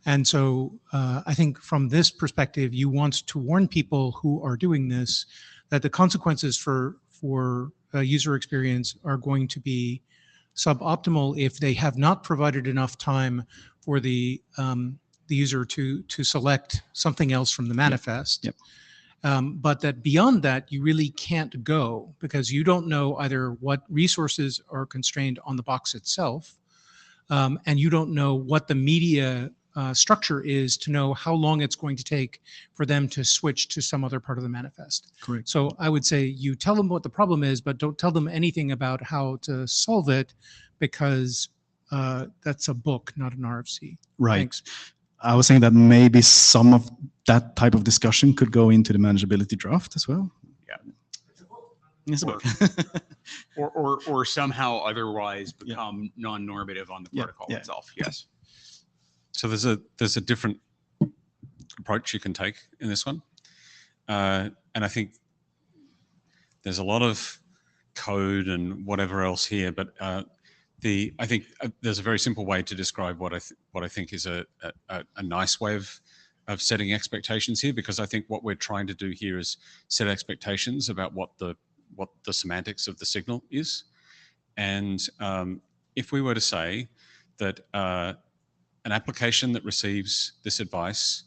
And so I think from this perspective, you want to warn people who are doing this that the consequences for user experience are going to be suboptimal if they have not provided enough time for the user to select something else from the manifest. Yep. But that beyond that, you really can't go, because you don't know either what resources are constrained on the box itself, and you don't know what the media structure is to know how long it's going to take for them to switch to some other part of the manifest. Correct. So I would say you tell them what the problem is, but don't tell them anything about how to solve it, because that's a book, not an RFC. Right. Thanks. I was saying that maybe some of that type of discussion could go into the manageability draft as well. Yeah. It's a book. or somehow otherwise become non-normative on the protocol itself. Yes. So there's a different approach you can take in this one, and I think there's a lot of code and whatever else here, but I think there's a very simple way to describe what I think is a nice way of setting expectations here, because I think what we're trying to do here is set expectations about what the semantics of the signal is, and if we were to say that an application that receives this advice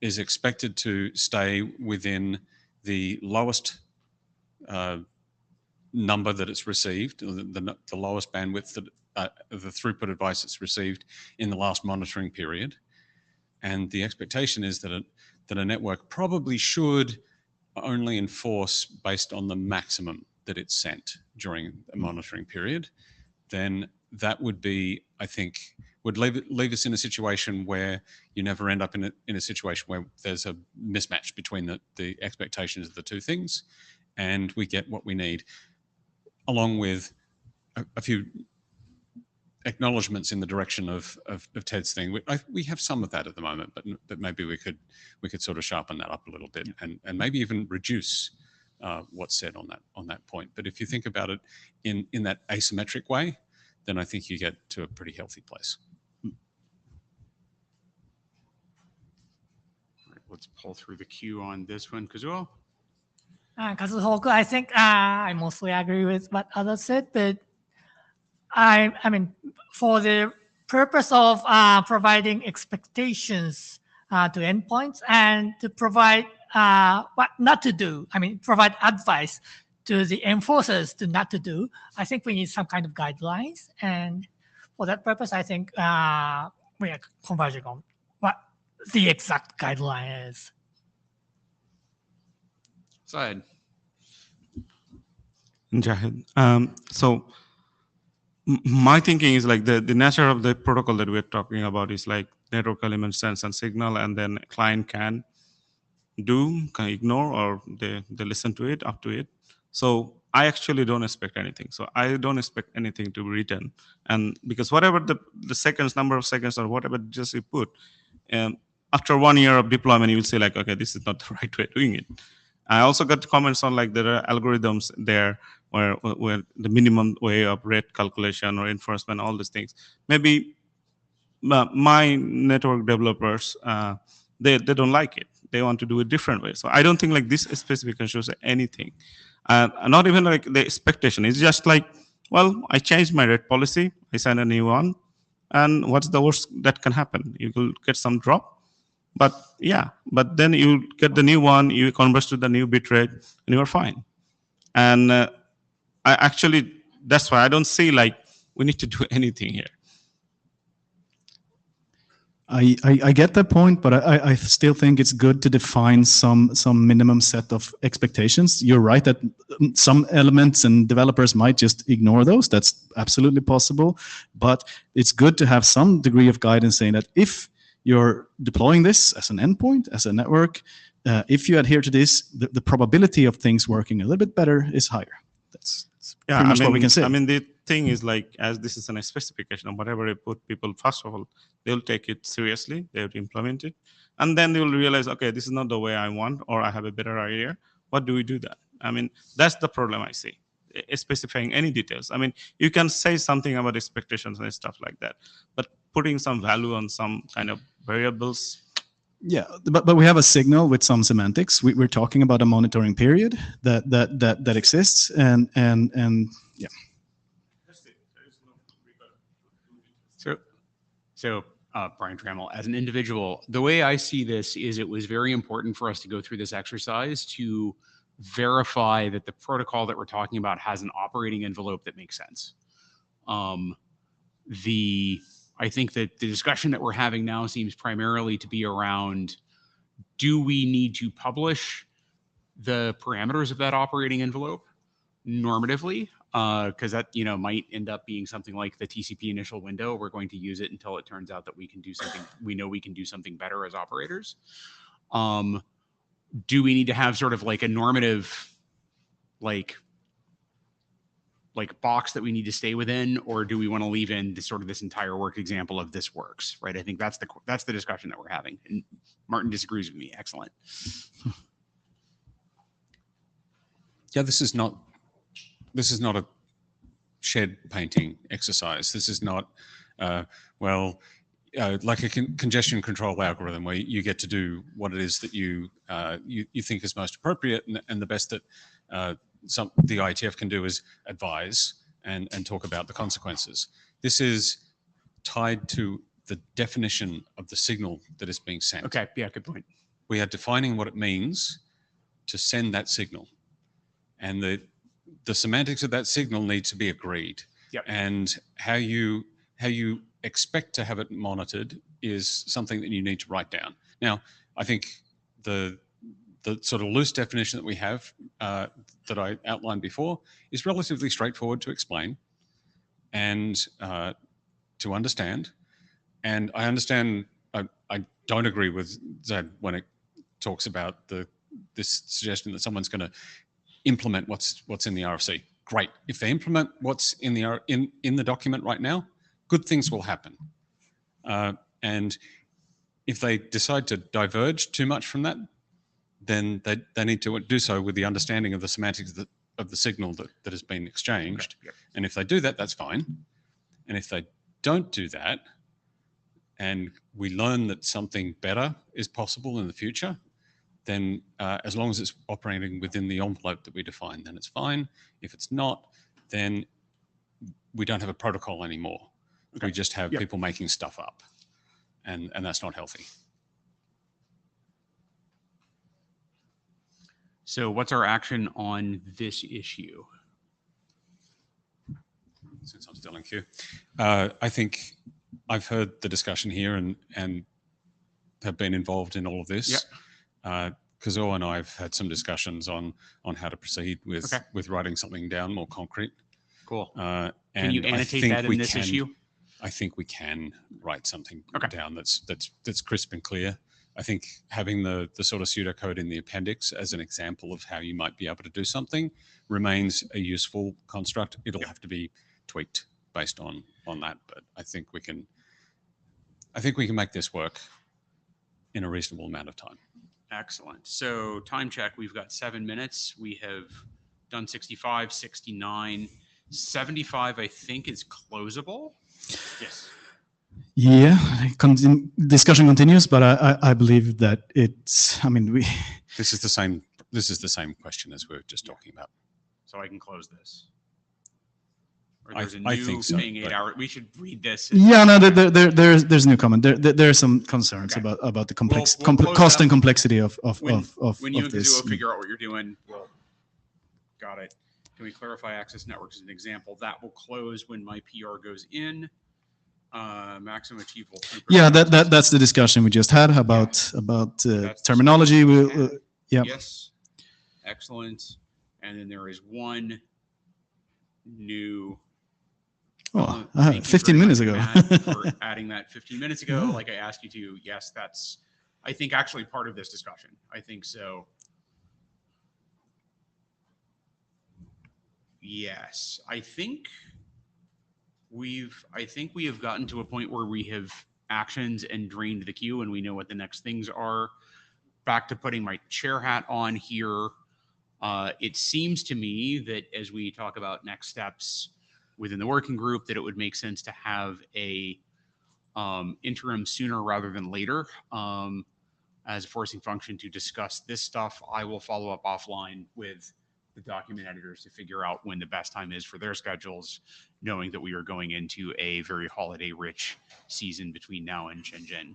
is expected to stay within the lowest number that it's received, the lowest bandwidth that the throughput advice it's received in the last monitoring period. And the expectation is that a network probably should only enforce based on the maximum that it's sent during a monitoring period. Then that would be, I think, would leave us in a situation where you never end up in a situation where there's a mismatch between the expectations of the two things, and we get what we need, along with a few acknowledgements in the direction of Ted's thing. We have some of that at the moment, but maybe we could sort of sharpen that up a little bit, and maybe even reduce what's said on that point. But if you think about it in that asymmetric way, then I think you get to a pretty healthy place. All right, let's pull through the queue on this one. Kazuo? Kazuo, I think I mostly agree with what others said, but I mean, for the purpose of providing expectations to endpoints and to provide what not to do, I mean, provide advice to the enforcers to not to do, I think we need some kind of guidelines. And for that purpose, I think we are converging on what the exact guideline is. Syed. Jahid. So my thinking is like the nature of the protocol that we're talking about is like network element sense and signal, and then client can ignore, or they listen to it, up to it. So I actually don't expect anything. So I don't expect anything to be written. And because whatever the seconds, number of seconds, or whatever just you put, after 1 year of deployment, you will say like, okay, this is not the right way of doing it. I also got comments on like there are algorithms there where the minimum way of rate calculation or enforcement, all these things. Maybe my network developers, they don't like it. They want to do it different way. So I don't think like this specification shows anything. Not even like the expectation. It's just like, well, I changed my rate policy. I signed a new one. And what's the worst that can happen? You will get some drop. But yeah, but then you get the new one, you convert to the new bitrate, and you're fine. And I actually, that's why I don't see like we need to do anything here. I get that point, but I still think it's good to define some minimum set of expectations. You're right that some elements and developers might just ignore those. That's absolutely possible, but it's good to have some degree of guidance saying that if you're deploying this as an endpoint, as a network, if you adhere to this, the probability of things working a little bit better is higher. That's pretty much what we can say. I mean, the thing is, like, as this is a specification of whatever I put, people, first of all, they'll take it seriously, they'll implement it, and then they will realize, okay, this is not the way I want, or I have a better idea. What do we do that? I mean, that's the problem I see, specifying any details. I mean, you can say something about expectations and stuff like that, but putting some value on some kind of variables. Yeah, but we have a signal with some semantics. We're talking about a monitoring period that exists, and yeah. So Brian Trammell, as an individual, the way I see this is it was very important for us to go through this exercise to verify that the protocol that we're talking about has an operating envelope that makes sense. I think that the discussion that we're having now seems primarily to be around, do we need to publish the parameters of that operating envelope normatively? Because that might end up being something like the TCP initial window. We're going to use it until it turns out that we can do something. We know we can do something better as operators. Do we need to have sort of like a normative, like box that we need to stay within, or do we want to leave in this entire work example of this works, right? I think that's the discussion that we're having. And Martin disagrees with me. Excellent. Yeah, this is not a shed painting exercise. This is not, like a congestion control algorithm where you get to do what it is that you think is most appropriate, and the best that the IETF can do is advise and talk about the consequences. This is tied to the definition of the signal that is being sent. Okay, yeah, good point. We are defining what it means to send that signal, and the semantics of that signal need to be agreed. Yep. And how you expect to have it monitored is something that you need to write down. Now, I think the sort of loose definition that we have that I outlined before is relatively straightforward to explain and to understand. And I understand, I don't agree with Zed when it talks about this suggestion that someone's going to implement what's in the RFC. Great. If they implement what's in the document right now, good things will happen. And if they decide to diverge too much from that, then they need to do so with the understanding of the semantics of the signal that has been exchanged. Okay. Yep. And if they do that, that's fine. And if they don't do that, and we learn that something better is possible in the future, then as long as it's operating within the envelope that we define, then it's fine. If it's not, then we don't have a protocol anymore. Okay. We just have people making stuff up, and that's not healthy. So what's our action on this issue? Since I'm still in queue, I think I've heard the discussion here and have been involved in all of this. Kazuo and I have had some discussions on how to proceed with writing something down more concrete. Cool. And can you annotate that in this issue? I think we can write something down that's crisp and clear. I think having the sort of pseudocode in the appendix as an example of how you might be able to do something remains a useful construct. It'll have to be tweaked based on that, but I think we can make this work in a reasonable amount of time. Excellent. So time check, we've got 7 minutes. We have done 65, 69, 75, I think is closable. Yes. Yeah, discussion continues, but I believe that it's, This is the same question as we were just talking about. So I can close this. Or there's a I new think so, thing 8 hours. We should read this. Yeah, no, there's a new comment. There are some concerns about the cost and complexity of when you and this. Kazuo figure out what you're doing, got it. Can we clarify access networks as an example? That will close when my PR goes in. maximum achievable. Yeah, that's the discussion we just had about terminology. Yeah. Yes. Excellent. And then there is one new. Oh, thank you 15 very minutes much, ago. Matt, for adding that 15 minutes ago, Yeah. like I asked you to. Yes, that's, I think, actually part of this discussion. I think so. Yes, I think we have gotten to a point where we have actions and drained the queue, and we know what the next things are. Back to putting my chair hat on here. It seems to me that as we talk about next steps within the working group, that it would make sense to have a interim sooner rather than later as a forcing function to discuss this stuff. I will follow up offline with the document editors to figure out when the best time is for their schedules, knowing that we are going into a very holiday-rich season between now and Shenzhen.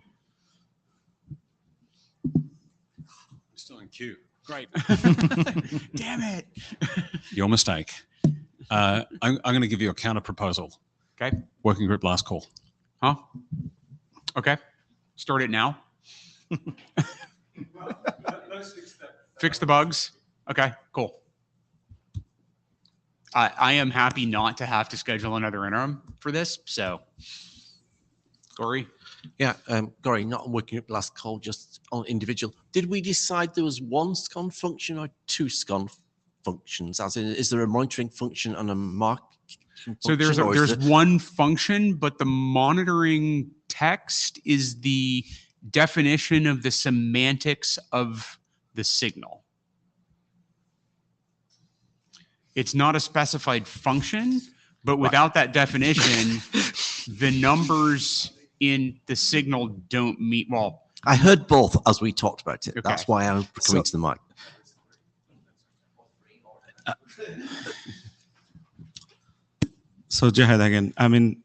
Still in queue. Great. Damn it. Your mistake. I'm going to give you a counter proposal. Okay. Working group last call. Huh? Okay. Start it now. Fix the bugs. Okay, cool. I am happy not to have to schedule another interim for this. So, Gory? Yeah, Gory, not on working group last call, just on individual. Did we decide there was one SCONE function or two SCONE functions? As in, is there a monitoring function and a marking function? So there's one function, but the monitoring text is the definition of the semantics of the signal. It's not a specified function, but without that definition, the numbers in the signal don't meet. Well, I heard both as we talked about it. Okay. That's why I'm coming to the mic. So Jahad again, I mean,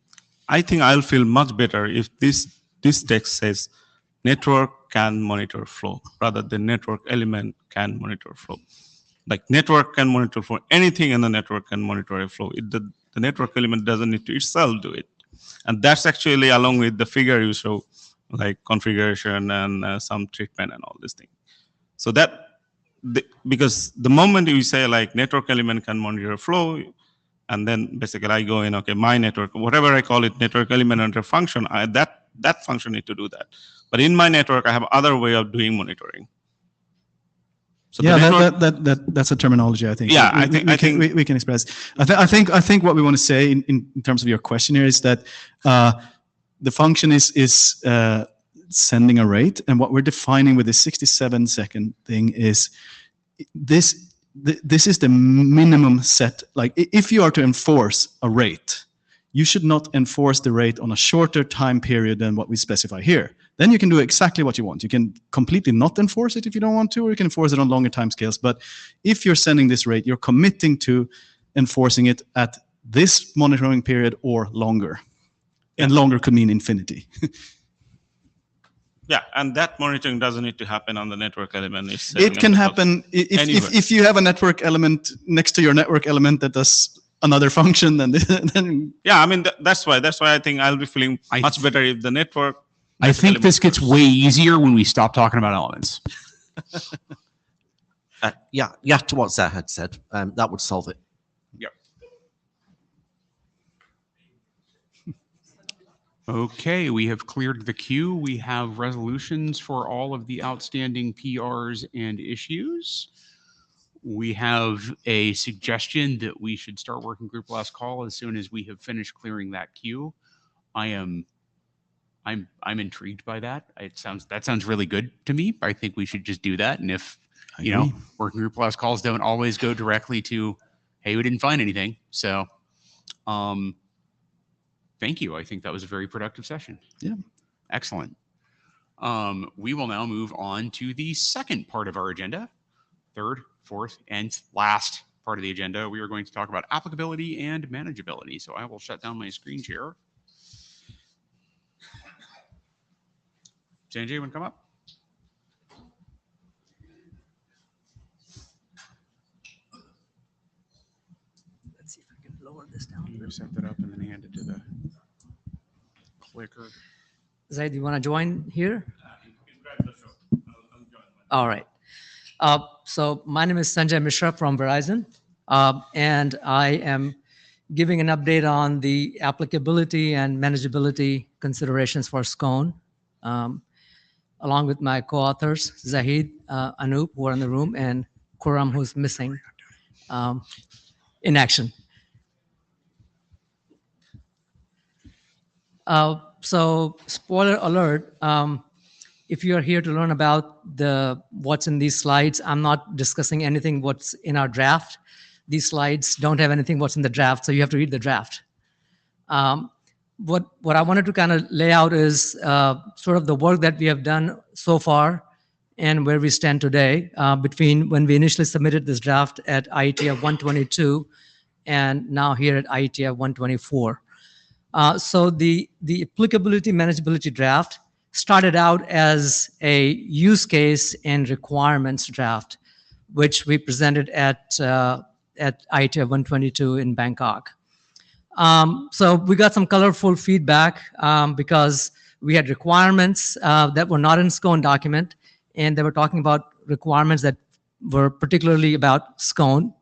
I think I'll feel much better if this text says network can monitor flow rather than network element can monitor flow. Like network can monitor flow, anything in the network can monitor a flow. The network element doesn't need to itself do it. And that's actually along with the figure you show, like configuration and some treatment and all this thing. So because the moment you say like network element can monitor flow, and then basically I go in, okay, my network, whatever I call it, network element under function, that function need to do that. But in my network, I have other way of doing monitoring. So yeah, that's a terminology I think. Yeah, we can express. I think what we want to say in terms of your question here is that the function is sending a rate, and what we're defining with the 67-second thing is this is the minimum set. Like if you are to enforce a rate, you should not enforce the rate on a shorter time period than what we specify here. Then you can do exactly what you want. You can completely not enforce it if you don't want to, or you can enforce it on longer time scales. But if you're sending this rate, you're committing to enforcing it at this monitoring period or longer. Yeah. And longer could mean infinity. Yeah, and that monitoring doesn't need to happen on the network element. It can happen if you have a network element next to your network element that does another function. Then yeah, I mean that's why I think I'll be feeling much better if the network. I think this gets way easier when we stop talking about elements. Yeah, to what Zah had said, that would solve it. Yep. Okay, we have cleared the queue. We have resolutions for all of the outstanding PRs and issues. We have a suggestion that we should start working group last call as soon as we have finished clearing that queue. I'm intrigued by that. That sounds really good to me. I think we should just do that. And if working group last calls don't always go directly to, hey, we didn't find anything. So, thank you. I think that was a very productive session. Yeah. Excellent. We will now move on to the second part of our agenda, third, fourth, and last part of the agenda. We are going to talk about applicability and manageability. So I will shut down my screen share. Sanjay, want to come up? Let's see if I can lower this down. You set that up and then hand it to the. Zaid, you want to join here? All right. So my name is Sanjay Mishra from Verizon, and I am giving an update on the applicability and manageability considerations for SCONE, along with my co-authors, Zahid, Anup, who are in the room, and Kuram, who's missing in action. So spoiler alert, if you are here to learn about what's in these slides, I'm not discussing anything what's in our draft. These slides don't have anything what's in the draft, so you have to read the draft. What I wanted to kind of lay out is sort of the work that we have done so far and where we stand today between when we initially submitted this draft at IETF 122 and now here at IETF 124. So the applicability manageability draft started out as a use case and requirements draft, which we presented at IETF 122 in Bangkok. So we got some colorful feedback because we had requirements that were not in SCONE document, and they were talking about requirements that were particularly about SCONE,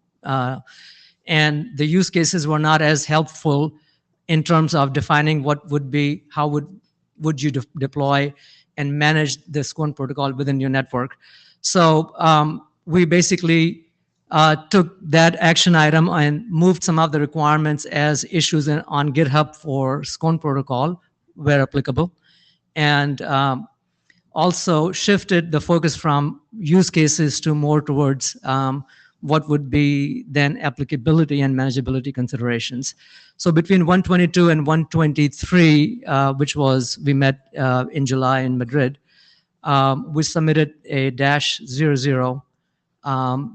and the use cases were not as helpful in terms of defining what would be, how would you deploy and manage the SCONE protocol within your network. So we basically took that action item and moved some of the requirements as issues on GitHub for SCONE protocol where applicable, and also shifted the focus from use cases to more towards what would be then applicability and manageability considerations. So between 122 and 123, which was, we met in July in Madrid, we submitted a -00.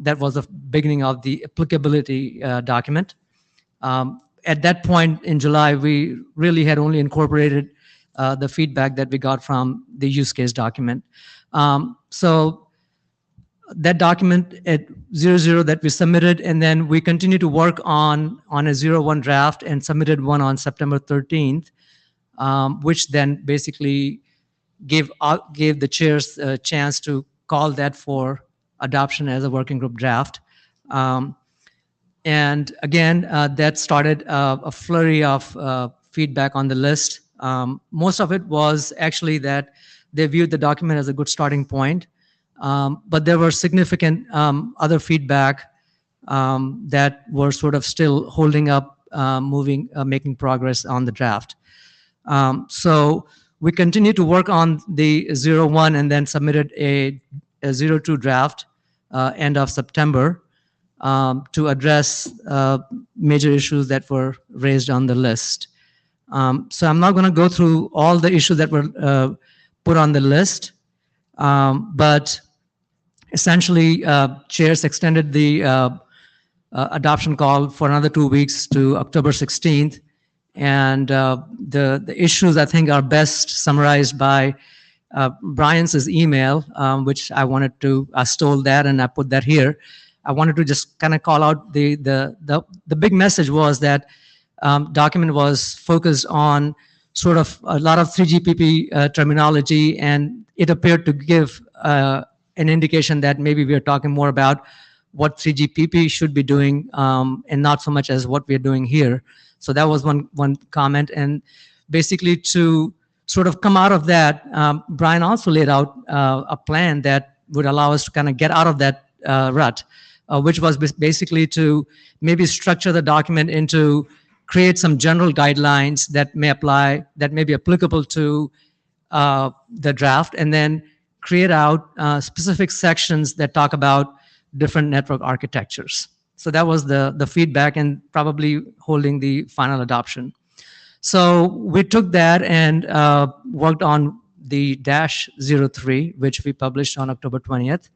That was the beginning of the applicability document. At that point in July, we really had only incorporated the feedback that we got from the use case document. So that document at 00 that we submitted, and then we continue to work on a 01 draft and submitted one on September 13th, which then basically gave the chairs a chance to call that for adoption as a working group draft. And again, that started a flurry of feedback on the list. Most of it was actually that they viewed the document as a good starting point. But there were significant other feedback that were sort of still holding up, making progress on the draft. So we continued to work on the 01 and then submitted a 02 draft end of September to address major issues that were raised on the list. So I'm not going to go through all the issues that were put on the list. But essentially, chairs extended the adoption call for another 2 weeks to October 16th. And the issues, I think, are best summarized by Brian's email, which I stole that and I put that here. I wanted to just kind of call out the big message was that document was focused on sort of a lot of 3GPP terminology, and it appeared to give an indication that maybe we are talking more about what 3GPP should be doing and not so much as what we are doing here. So that was one comment. And basically to sort of come out of that, Brian also laid out a plan that would allow us to kind of get out of that rut, which was basically to maybe structure the document into create some general guidelines that may be applicable to the draft, and then create out specific sections that talk about different network architectures. So that was the feedback and probably holding the final adoption. So we took that and worked on the -03, which we published on October 20th.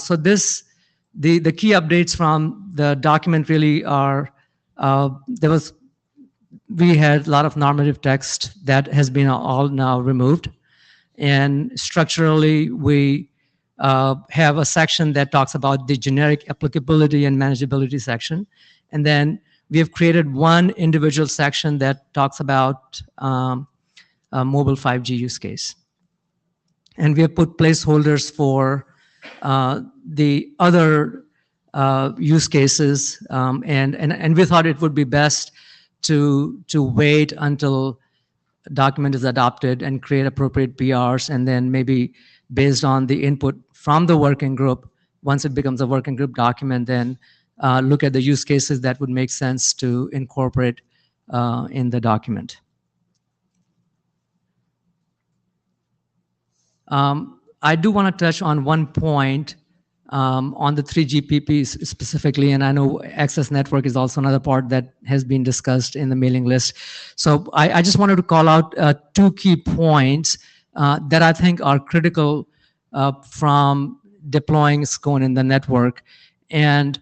So the key updates from the document really are, we had a lot of normative text that has been all now removed. And structurally, we have a section that talks about the generic applicability and manageability section. And then we have created one individual section that talks about a mobile 5G use case. And we have put placeholders for the other use cases, and we thought it would be best to wait until a document is adopted and create appropriate PRs, and then maybe based on the input from the working group, once it becomes a working group document, then look at the use cases that would make sense to incorporate in the document. I do want to touch on one point on the 3GPP specifically, and I know access network is also another part that has been discussed in the mailing list. So I just wanted to call out two key points that I think are critical from deploying SCONE in the network. And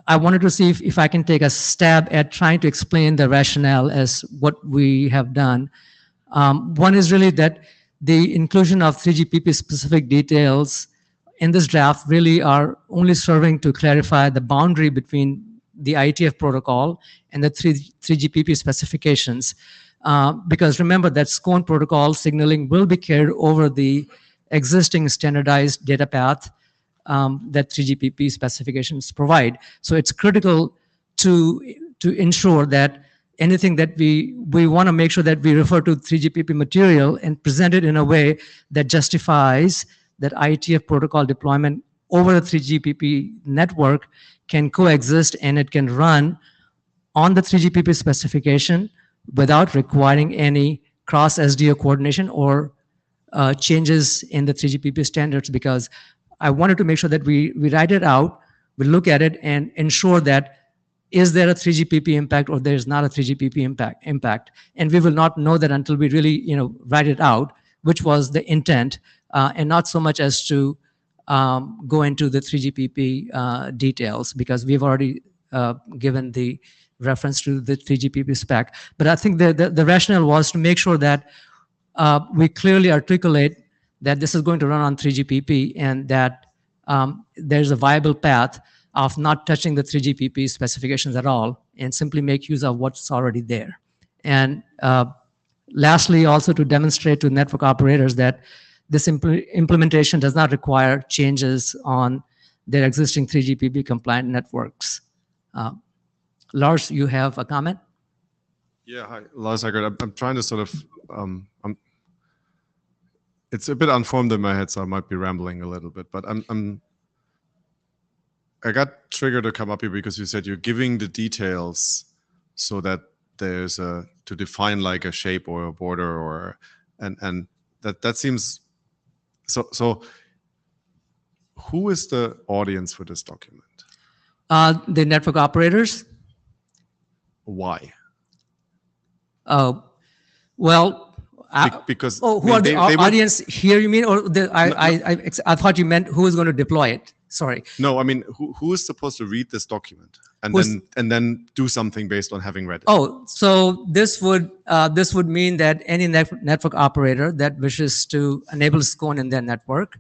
I wanted to see if I can take a stab at trying to explain the rationale as what we have done. One is really that the inclusion of 3GPP specific details in this draft really are only serving to clarify the boundary between the IETF protocol and the 3GPP specifications. Because remember that SCONE protocol signaling will be carried over the existing standardized data path that 3GPP specifications provide. So it's critical to ensure that anything that we want to make sure that we refer to 3GPP material and present it in a way that justifies that IETF protocol deployment over the 3GPP network can coexist and it can run on the 3GPP specification without requiring any cross SDO coordination or changes in the 3GPP standards, because I wanted to make sure that we write it out, we look at it and ensure that is there a 3GPP impact or there is not a 3GPP impact. And we will not know that until we really write it out, which was the intent, and not so much as to go into the 3GPP details, because we've already given the reference to the 3GPP spec. But I think the rationale was to make sure that we clearly articulate that this is going to run on 3GPP and that there's a viable path of not touching the 3GPP specifications at all and simply make use of what's already there. And lastly, also to demonstrate to network operators that this implementation does not require changes on their existing 3GPP compliant networks. Lars, you have a comment? Yeah, hi, Lars Eckert. I'm trying to sort of, it's a bit unformed in my head, so I might be rambling a little bit, but I got triggered to come up here because you said you're giving the details so that there's to define like a shape or a border or, and that seems, so who is the audience for this document? The network operators. Why? well, because who are the audience here? You mean, or I thought you meant who is going to deploy it. Sorry. No, I mean who is supposed to read this document and then do something based on having read it? Oh, so this would mean that any network operator that wishes to enable SCONE in their network,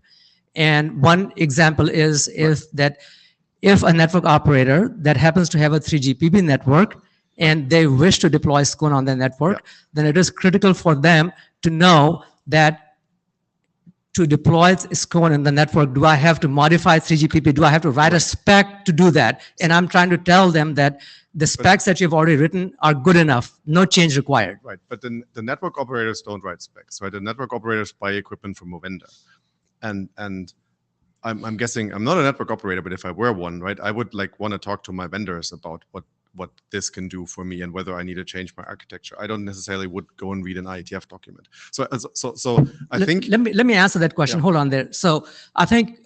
and one example is if a network operator that happens to have a 3GPP network and they wish to deploy SCONE on their network, then it is critical for them to know that to deploy SCONE in the network, do I have to modify 3GPP? Do I have to write a spec to do that? And I'm trying to tell them that the specs that you've already written are good enough, no change required. Right, but then the network operators don't write specs, right? The network operators buy equipment from a vendor. And I'm guessing, I'm not a network operator, but if I were one, right, I would want to talk to my vendors about what this can do for me and whether I need to change my architecture. I don't necessarily would go and read an IETF document. So I think let me answer that question. Yeah. Hold on there. So I think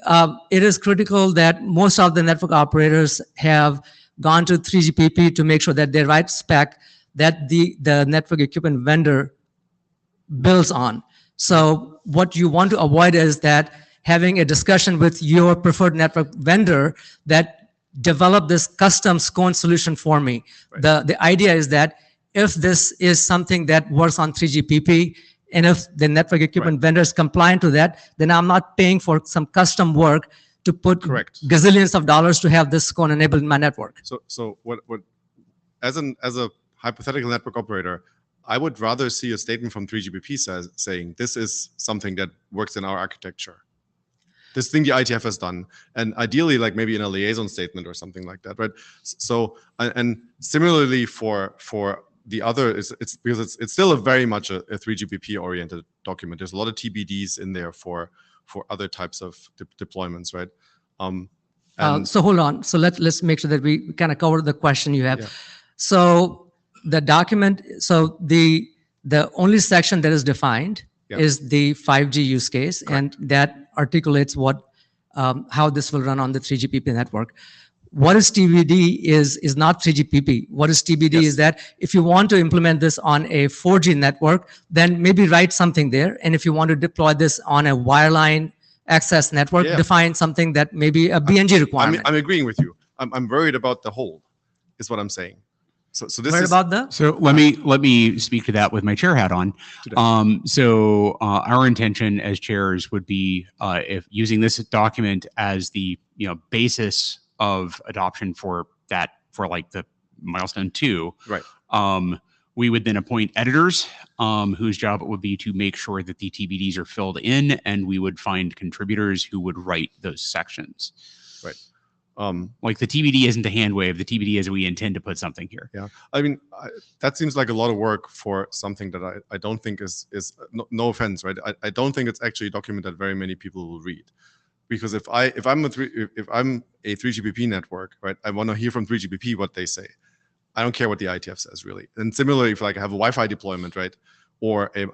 it is critical that most of the network operators have gone to 3GPP to make sure that they write spec that the network equipment vendor builds on. So what you want to avoid is that having a discussion with your preferred network vendor that develop this custom SCONE solution for me. Right. The idea is that if this is something that works on 3GPP, and if the network equipment vendor is compliant to that, then I'm not paying for some custom work to put gazillions of dollars to have this SCONE enabled in my network. So what as a hypothetical network operator, I would rather see a statement from 3GPP saying this is something that works in our architecture. This thing the IETF has done, and ideally, like maybe in a liaison statement or something like that, right? So, and similarly for the other, it's because it's still very much a 3GPP oriented document. There's a lot of TBDs in there for other types of deployments, right? So hold on. So let's make sure that we kind of cover the question you have. Yeah. So the document, so the only section that is defined is the 5G use case, and that articulates what how this will run on the 3GPP network. What is TBD is not 3GPP. What is TBD is that if you want to implement this on a 4G network, then maybe write something there. And if you want to deploy this on a wireline access network, define something that may be a BNG requirement. I'm agreeing with you. I'm worried about the whole, is what I'm saying. So this worried is about the? So let me speak to that with my chair hat on. So our intention as chairs would be if using this document as the basis of adoption for like the milestone 2. Right. We would then appoint editors whose job it would be to make sure that the TBDs are filled in, and we would find contributors who would write those sections. Right. Like the TBD isn't a hand wave. The TBD is we intend to put something here. Yeah. I mean, that seems like a lot of work for something that I don't think is no offense, right? I don't think it's actually a document that very many people will read. Because if I'm a 3GPP network, right, I want to hear from 3GPP what they say. I don't care what the IETF says, really. And similarly, if like I have a Wi-Fi deployment, right, or if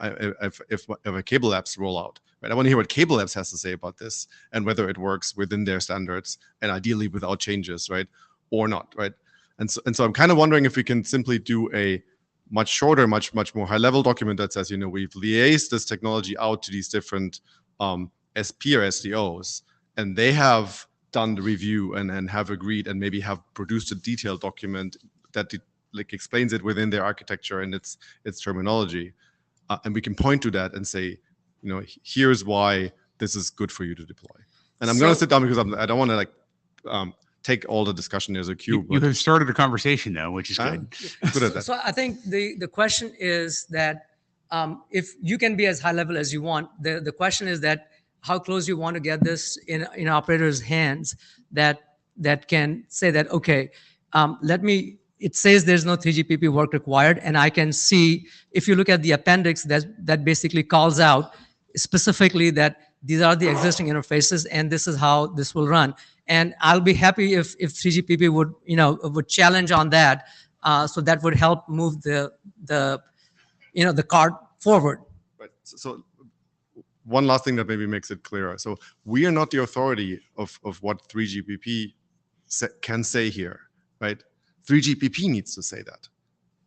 a cable apps rollout, right, I want to hear what cable apps has to say about this and whether it works within their standards and ideally without changes, right, or not, right. And so I'm kind of wondering if we can simply do a much shorter, much more high-level document that says, we've liaised this technology out to these different SP or SDOs, and they have done the review and have agreed and maybe have produced a detailed document that explains it within their architecture and its terminology, and we can point to that and say, here's why this is good for you to deploy. And I'm going to sit down because I don't want to take all the discussion as a cue. You have started a conversation though, which is good. Good at that. So I think the question is that if you can be as high level as you want, the question is that how close you want to get this in operators' hands that can say that, okay, it says there's no 3GPP work required, and I can see, if you look at the appendix, that basically calls out specifically that these are the existing interfaces and this is how this will run. And I'll be happy if 3GPP would challenge on that, so that would help move the cart forward. Right. So one last thing that maybe makes it clearer. So we are not the authority of what 3GPP can say here, right? 3GPP needs to say that.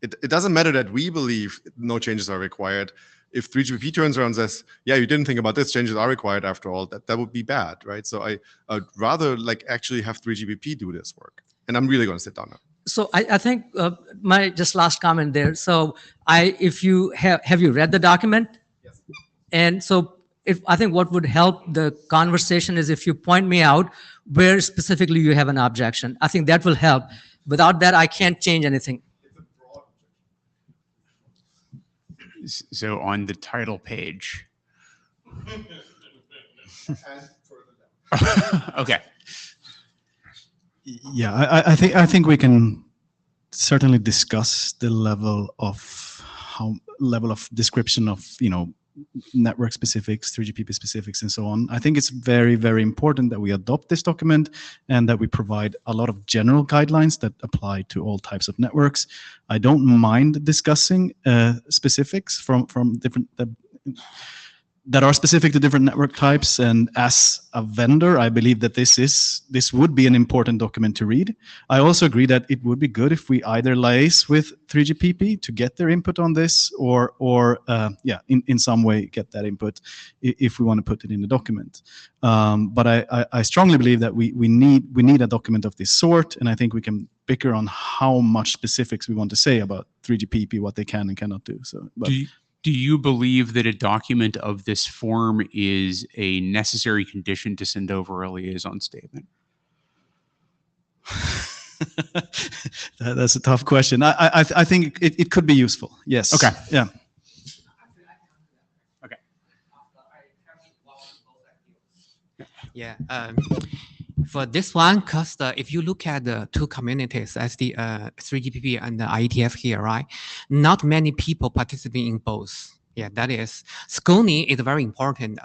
It doesn't matter that we believe no changes are required. If 3GPP turns around and says, yeah, you didn't think about this, changes are required after all, that would be bad, right? So I'd rather actually have 3GPP do this work. And I'm really going to sit down now. So I think my just last comment there. So if you have you read the document? Yes. And so I think what would help the conversation is if you point me out where specifically you have an objection. I think that will help. Without that, I can't change anything. So on the title page. Okay. Yeah, I think we can certainly discuss the level of description of network specifics, 3GPP specifics, and so on. I think it's very, very important that we adopt this document and that we provide a lot of general guidelines that apply to all types of networks. I don't mind discussing specifics from different that are specific to different network types. And as a vendor, I believe that this would be an important document to read. I also agree that it would be good if we either liaise with 3GPP to get their input on this, or in some way get that input if we want to put it in the document. But I strongly believe that we need a document of this sort, and I think we can bicker on how much specifics we want to say about 3GPP, what they can and cannot do. So, but Do you believe that a document of this form is a necessary condition to send over a liaison statement? That's a tough question. I think it could be useful. Yes. Okay. Yeah. Okay. Yeah. For this one, because if you look at the two communities as the 3GPP and the IETF here, right? Not many people participate in both. Yeah, that is. SCONE is a very important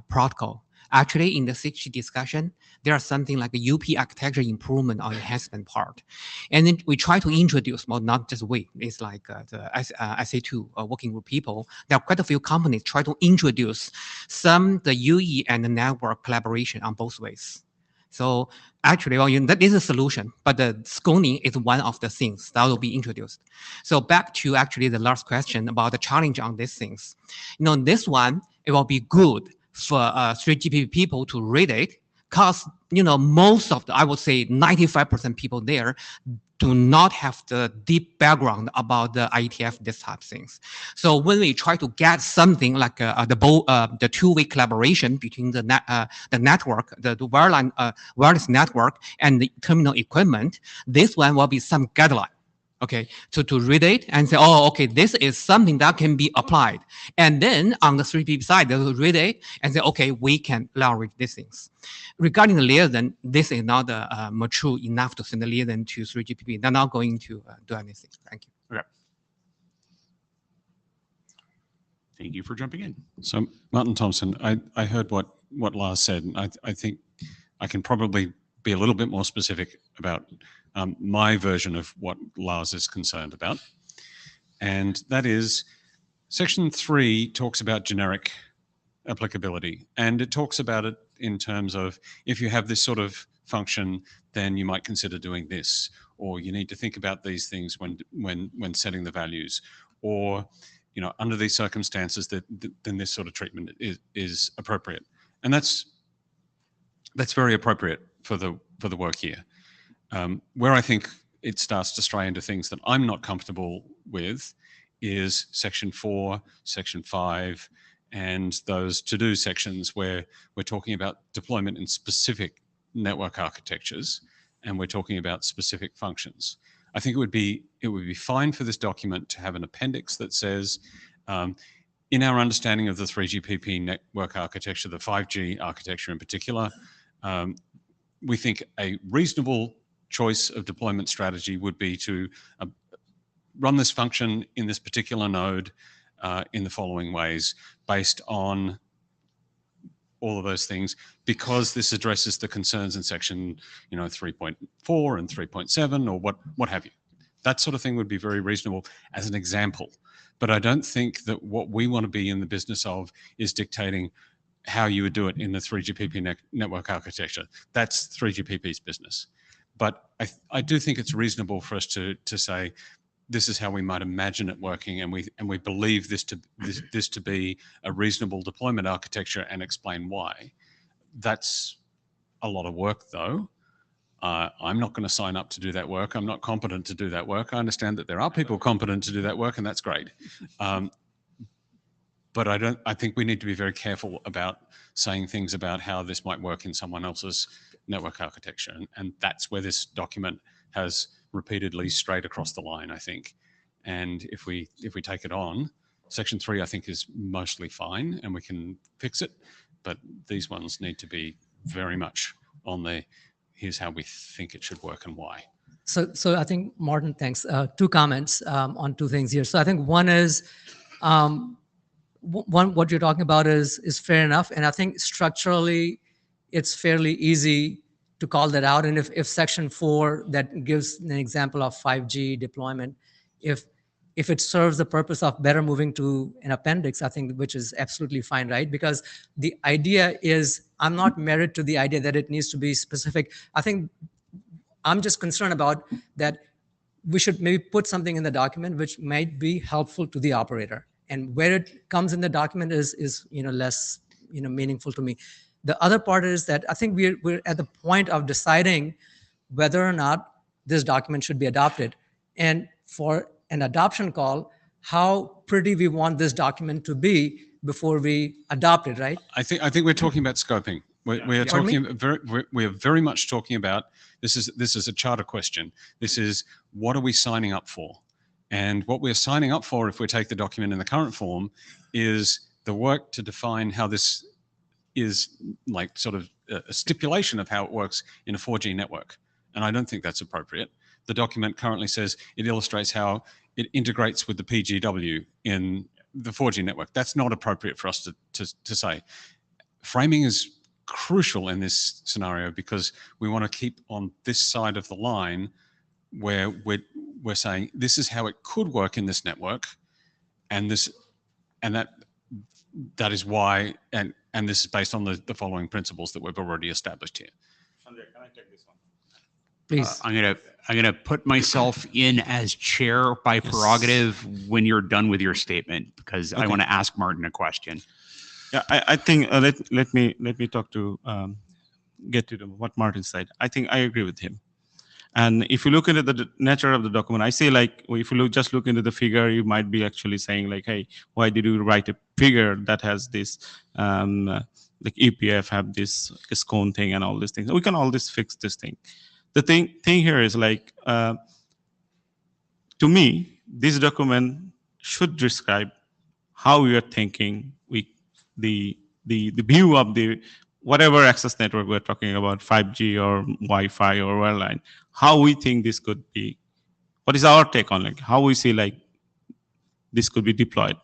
protocol. Actually, in the 6G discussion, there are something like a UP architecture improvement or enhancement part. And then we try to introduce, well, not just we, it's like the SA2 working group people. There are quite a few companies try to introduce the UE and the network collaboration on both ways. So actually, well, that is a solution, but the SCONE is one of the things that will be introduced. So back to actually the last question about the challenge on these things. This one, it will be good for 3GPP people to read it, because most of I would say 95% people there do not have the deep background about the IETF, this type of things. So when we try to get something like the two-way collaboration between the network, the wireless network and the terminal equipment, this one will be some guideline. Okay, so to read it and say, oh, okay, this is something that can be applied. And then on the 3GPP side, they will read it and say, okay, we can leverage these things. Regarding the liaison, this is not mature enough to send the liaison to 3GPP. They're not going to do anything. Thank you. Okay. Thank you for jumping in. So Martin Thompson, I heard what Lars said, and I think I can probably be a little bit more specific about my version of what Lars is concerned about. And that is, Section 3 talks about generic applicability, and it talks about it in terms of if you have this sort of function, then you might consider doing this, or you need to think about these things when setting the values, or under these circumstances then this sort of treatment is appropriate. And that's very appropriate for the work here. Where I think it starts to stray into things that I'm not comfortable with is Section 4, Section 5, and those to-do sections where we're talking about deployment in specific network architectures, and we're talking about specific functions. I think it would be fine for this document to have an appendix that says, in our understanding of the 3GPP network architecture, the 5G architecture in particular, we think a reasonable choice of deployment strategy would be to run this function in this particular node in the following ways, based on all of those things, because this addresses the concerns in section 3.4 and 3.7 or what have you. That sort of thing would be very reasonable as an example. But I don't think that what we want to be in the business of is dictating how you would do it in the 3GPP network architecture. That's 3GPP's business. But I do think it's reasonable for us to say, this is how we might imagine it working, and we believe this to be a reasonable deployment architecture, and explain why. That's a lot of work, though. I'm not going to sign up to do that work. I'm not competent to do that work. I understand that there are people competent to do that work, and that's great. But I think we need to be very careful about saying things about how this might work in someone else's network architecture, and that's where this document has repeatedly strayed across the line, I think. And if we take it on, Section 3 I think is mostly fine, and we can fix it, but these ones need to be very much on the here's how we think it should work and why. So I think, Martin, thanks. Two comments on two things here. So I think one is, what you're talking about is fair enough, and I think structurally it's fairly easy to call that out. And if Section 4 that gives an example of 5G deployment, if it serves the purpose of better moving to an appendix, I think, which is absolutely fine, right? Because the idea is, I'm not married to the idea that it needs to be specific. I think I'm just concerned about that we should maybe put something in the document which might be helpful to the operator. And where it comes in the document is less meaningful to me. The other part is that I think we're at the point of deciding whether or not this document should be adopted. And for an adoption call, how pretty we want this document to be before we adopt it, right? I think we're talking about scoping. We are talking we are very much talking about this is a charter question. This is what are we signing up for? And what we're signing up for, if we take the document in the current form, is the work to define how this is like sort of a stipulation of how it works in a 4G network. And I don't think that's appropriate. The document currently says it illustrates how it integrates with the PGW in the 4G network. That's not appropriate for us to say. Framing is crucial in this scenario because we want to keep on this side of the line where we're saying this is how it could work in this network, and that is why, and this is based on the following principles that we've already established here. Sanjay, can I take this one? Please. I'm gonna put myself in as chair by prerogative when you're done with your statement because I want to ask Martin a question. Yeah, I think let me talk to get to what Martin said. I think I agree with him. And if you look into the nature of the document, I say like if you just look into the figure, you might be actually saying like, hey, why did you write a figure that has this like EPF have this SCONE thing and all these things? We can always fix this thing. The thing here is like to me, this document should describe how we are thinking the view of the whatever access network we're talking about, 5G or Wi-Fi or wireline, how we think this could be, what is our take on like how we see like this could be deployed.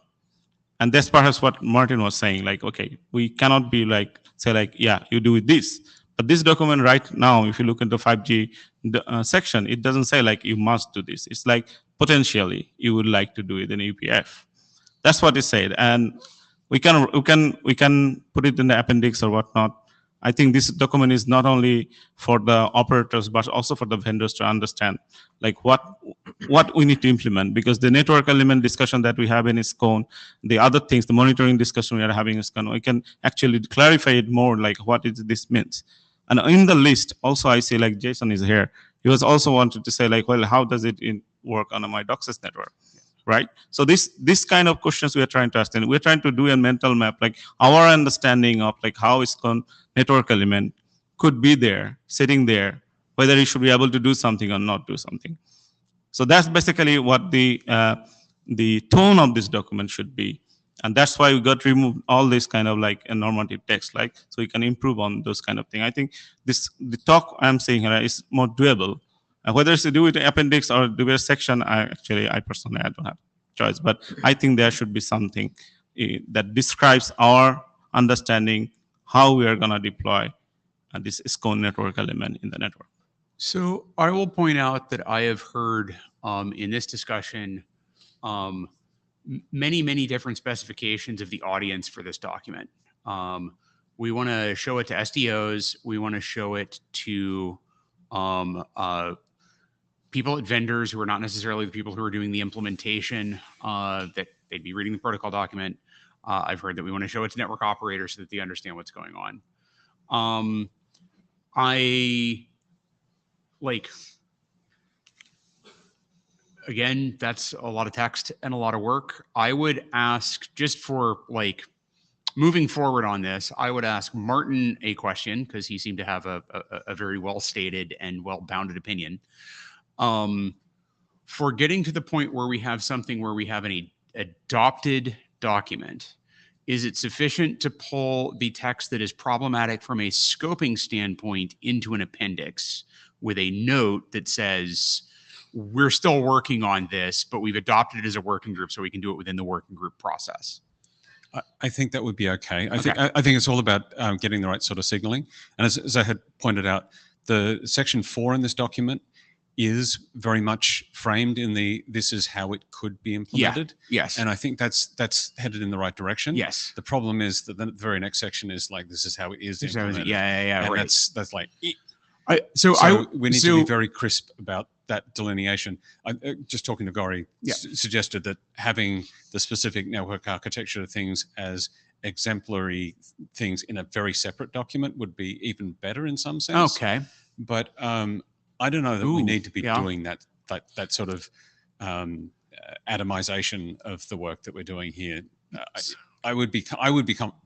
And that's perhaps what Martin was saying, like, okay, we cannot be like, say like, yeah, you do this. But this document right now, if you look into 5G section, it doesn't say like you must do this. It's like potentially you would like to do it in EPF. That's what it said. And we can put it in the appendix or whatnot. I think this document is not only for the operators but also for the vendors to understand like what we need to implement, because the network element discussion that we have in SCONE, the other things, the monitoring discussion we are having in SCONE, we can actually clarify it more like what this means. And in the list also I see like Jason is here. He was also wanted to say like, well, how does it work on my DOCSIS network? Right? So this kind of questions we are trying to ask, and we're trying to do a mental map, like our understanding of like how SCONE network element could be there, sitting there, whether it should be able to do something or not do something. So that's basically what the tone of this document should be. And that's why we got to remove all this kind of like a normative text, like, so we can improve on those kind of things. I think the talk I'm saying here is more doable. Whether it's to do with an appendix or do with a section, I personally don't have choice. But I think there should be something that describes our understanding how we are going to deploy this SCONE network element in the network. So I will point out that I have heard in this discussion many different specifications of the audience for this document. We want to show it to SDOs. We want to show it to people at vendors who are not necessarily the people who are doing the implementation, that they'd be reading the protocol document. I've heard that we want to show it to network operators so that they understand what's going on. Again, that's a lot of text and a lot of work. I would ask, just for like moving forward on this, I would ask Martin a question because he seemed to have a very well stated and well bounded opinion. For getting to the point where we have something where we have an adopted document, is it sufficient to pull the text that is problematic from a scoping standpoint into an appendix with a note that says, we're still working on this, but we've adopted it as a working group so we can do it within the working group process? I think that would be okay. I think it's all about getting the right sort of signaling. And as I had pointed out, the section 4 in this document is very much framed in this is how it could be implemented. Yeah. Yes. And I think that's headed in the right direction. Yes. The problem is that the very next section is like, this is how it is implemented. Yeah. And Right. that's like, so we need to be very crisp about that delineation. Just talking to Gori, suggested that having the specific network architecture things as exemplary things in a very separate document would be even better in some sense. Okay. But I don't know that we need to be doing that sort of atomization of the work that we're doing here. I would be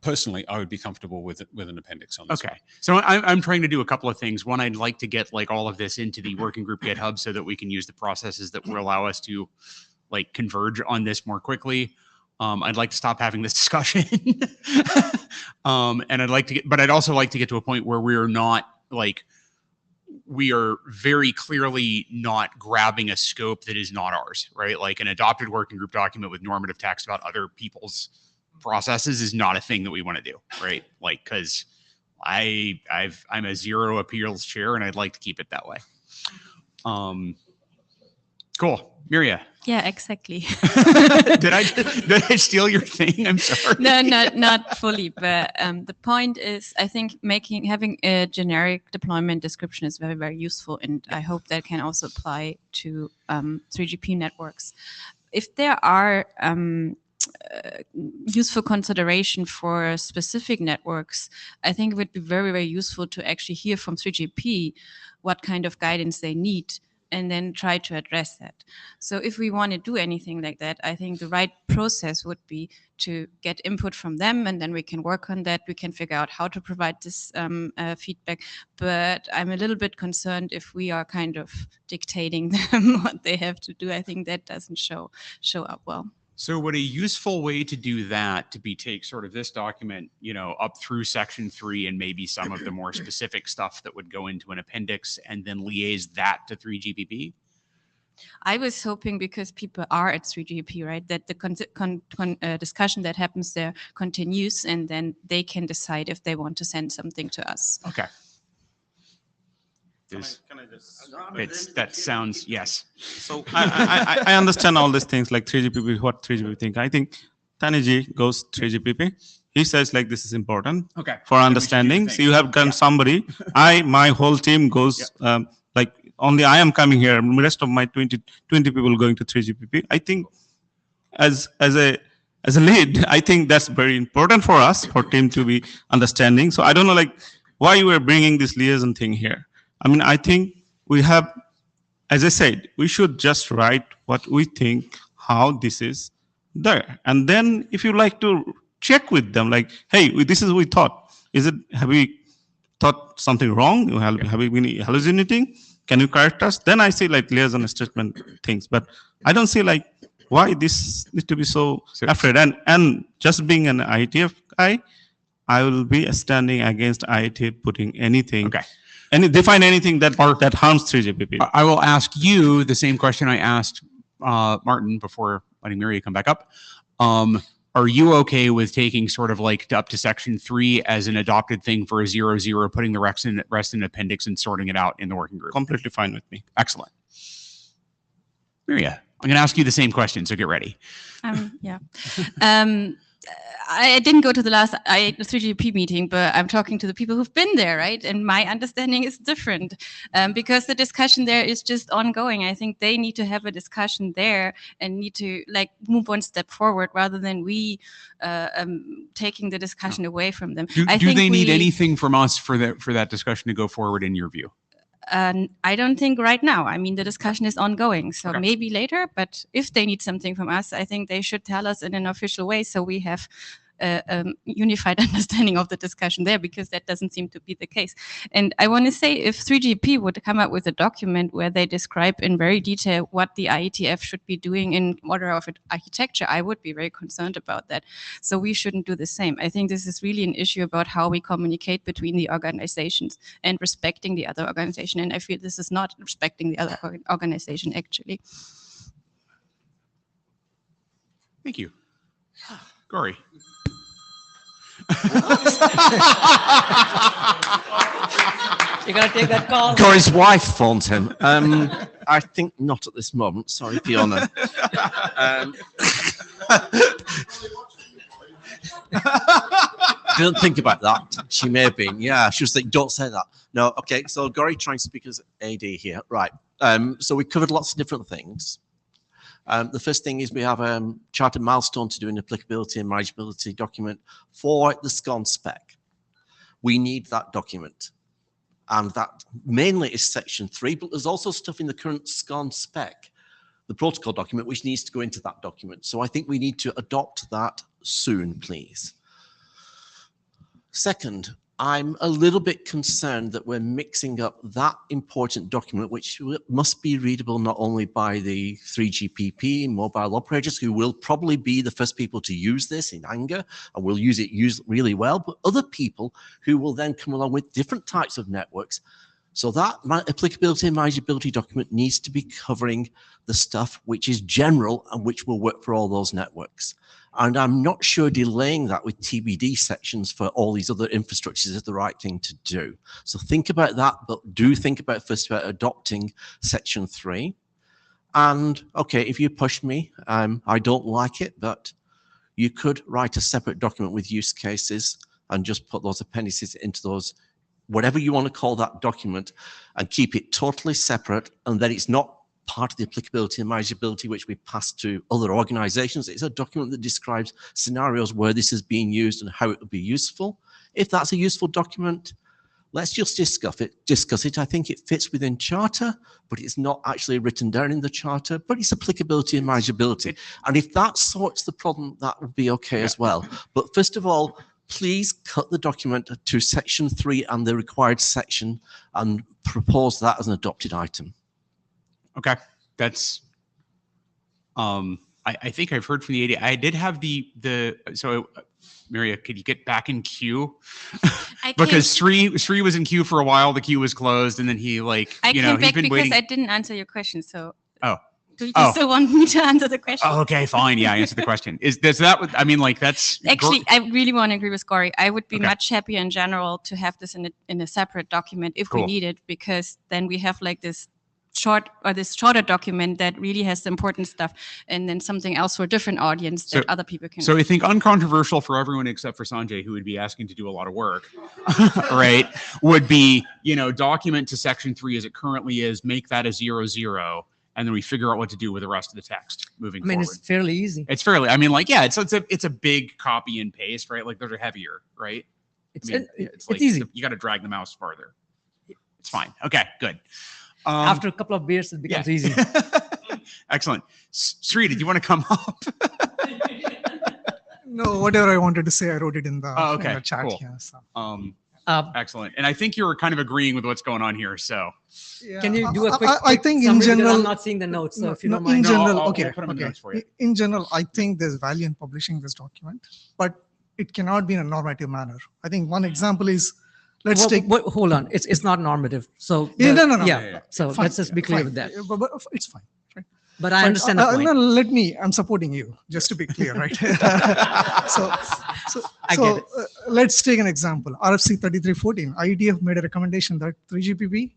personally, I would be comfortable with an appendix on this. Okay. So I'm trying to do a couple of things. One, I'd like to get like all of this into the working group GitHub so that we can use the processes that will allow us to like converge on this more quickly. I'd like to stop having this discussion. And I'd also like to get to a point where we're not like, we are very clearly not grabbing a scope that is not ours, right? Like an adopted working group document with normative text about other people's processes is not a thing that we want to do, right? Like, because I'm a zero appeals chair and I'd like to keep it that way. Cool. Miria. Yeah, exactly. did I steal your thing? I'm sorry. No, not fully. But the point is, I think having a generic deployment description is very, very useful, and I hope that can also apply to 3GP networks. If there are useful consideration for specific networks, I think it would be very, very useful to actually hear from 3GP what kind of guidance they need, and then try to address that. So if we want to do anything like that, I think the right process would be to get input from them, and then we can work on that. We can figure out how to provide this feedback. But I'm a little bit concerned if we are kind of dictating them what they have to do. I think that doesn't show up well. So would a useful way to do that to be take sort of this document, up through section 3 and maybe some of the more specific stuff that would go into an appendix and then liaise that to 3GPP? I was hoping, because people are at 3GP, right, that the discussion that happens there continues, and then they can decide if they want to send something to us. Okay. That sounds, yes. So I understand all these things like 3GPP, what 3GPP think. I think Taniji goes 3GPP. He says like this is important for understanding. So you have done somebody. My whole team goes like only I am coming here. The rest of my 20 people going to 3GPP. I think as a lead, I think that's very important for us, for team to be understanding. So I don't know like why you were bringing this liaison thing here. I mean, I think we have, as I said, we should just write what we think, how this is there. And then if you like to check with them, like, hey, this is what we thought. Have we thought something wrong? Have we been hallucinating? Can you correct us? Then I say like liaison statement things. But I don't see like why this needs to be so afraid. And just being an IETF guy, I will be standing against IETF putting anything. And define anything that harms 3GPP. I will ask you the same question I asked Martin before letting Miria come back up. Are you okay with taking sort of like up to section 3 as an adopted thing for a 0-0, putting the rest in appendix and sorting it out in the working group? Completely fine with me. Excellent. Miria, I'm going to ask you the same question, so get ready. Yeah. I didn't go to the last 3GP meeting, but I'm talking to the people who've been there, right? And my understanding is different because the discussion there is just ongoing. I think they need to have a discussion there and need to like move one step forward rather than we taking the discussion away from them. Do they need anything from us for that discussion to go forward in your view? I don't think right now. I mean, the discussion is ongoing, so maybe later. But if they need something from us, I think they should tell us in an official way so we have a unified understanding of the discussion there, because that doesn't seem to be the case. And I want to say, if 3GP would come up with a document where they describe in very detail what the IETF should be doing in order of architecture, I would be very concerned about that. So we shouldn't do the same. I think this is really an issue about how we communicate between the organizations and respecting the other organization. And I feel this is not respecting the other organization, actually. Thank you. Gory. You gotta take that call. Gory's wife phoned him. I think not at this moment. Sorry, Fiona. Didn't think about that. She may have been. Yeah, she was like, don't say that. No, okay. So Gory trying to speak as AD here. Right. So we covered lots of different things. The first thing is we have a chartered milestone to do an applicability and manageability document for the SCONE spec. We need that document. And that mainly is section 3, but there's also stuff in the current SCONE spec the protocol document, which needs to go into that document. So I think we need to adopt that soon, please. Second, I'm a little bit concerned that we're mixing up that important document, which must be readable not only by the 3GPP mobile operators, who will probably be the first people to use this in anger and will use it really well, but other people who will then come along with different types of networks. So that applicability and manageability document needs to be covering the stuff which is general and which will work for all those networks. And I'm not sure delaying that with TBD sections for all these other infrastructures is the right thing to do. So think about that, but do think about first about adopting section 3. And okay, if you push me, I don't like it, but you could write a separate document with use cases and just put those appendices into those, whatever you want to call that document, and keep it totally separate. And then it's not part of the applicability and manageability which we pass to other organizations. It's a document that describes scenarios where this is being used and how it would be useful. If that's a useful document, let's just discuss it. I think it fits within Charter, but it's not actually written down in the Charter, but it's applicability and manageability. And if that sorts the problem, that would be okay as well. But first of all, please cut the document to section 3 and the required section and propose that as an adopted item. Okay, that's. I think I've heard from the 80. I did have so. Maria, could you get back in queue? Because Sri was in queue for a while. The queue was closed, and then he I came back because waiting. I didn't answer your question. So. Oh. Do you still want me to answer the question? Oh, okay, fine. Yeah, I answered the question. Does that? I mean, like that's. Actually, I really want to agree with Gory. I would be much happier in general to have this in a separate document if we need it, because then we have like this shorter document that really has the important stuff, and then something else for a different audience that other people can. So I think uncontroversial for everyone except for Sanjay, who would be asking to do a lot of work, right? Would be, document to section 3 as it currently is, make that a 00, and then we figure out what to do with the rest of the text moving forward. It's fairly easy. It's fairly. I mean, it's a big copy and paste, right? Like those are heavier, right? It's easy. You got to drag the mouse farther. It's fine. Okay, good. After a couple of beers, it becomes easy. Excellent. Sri, did you want to come up? No, whatever I wanted to say, I wrote it in the, in the chat. Cool. Yeah, so. Excellent. And I think you're kind of agreeing with what's going on here. So, can you do a quick? I think in general, I'm not seeing the notes. So if you don't in mind, general, I'll okay. put them in the notes for you. In general, I think there's value in publishing this document, but it cannot be in a normative manner. I think one example is. Hold on. It's not normative. So no. Yeah. So fine, let's just be clear fine. with that. But it's fine. Right? But I understand the point. No, I'm supporting you, just to be clear, right? so I get it. Let's take an example. RFC 3314. IETF made a recommendation that 3GPP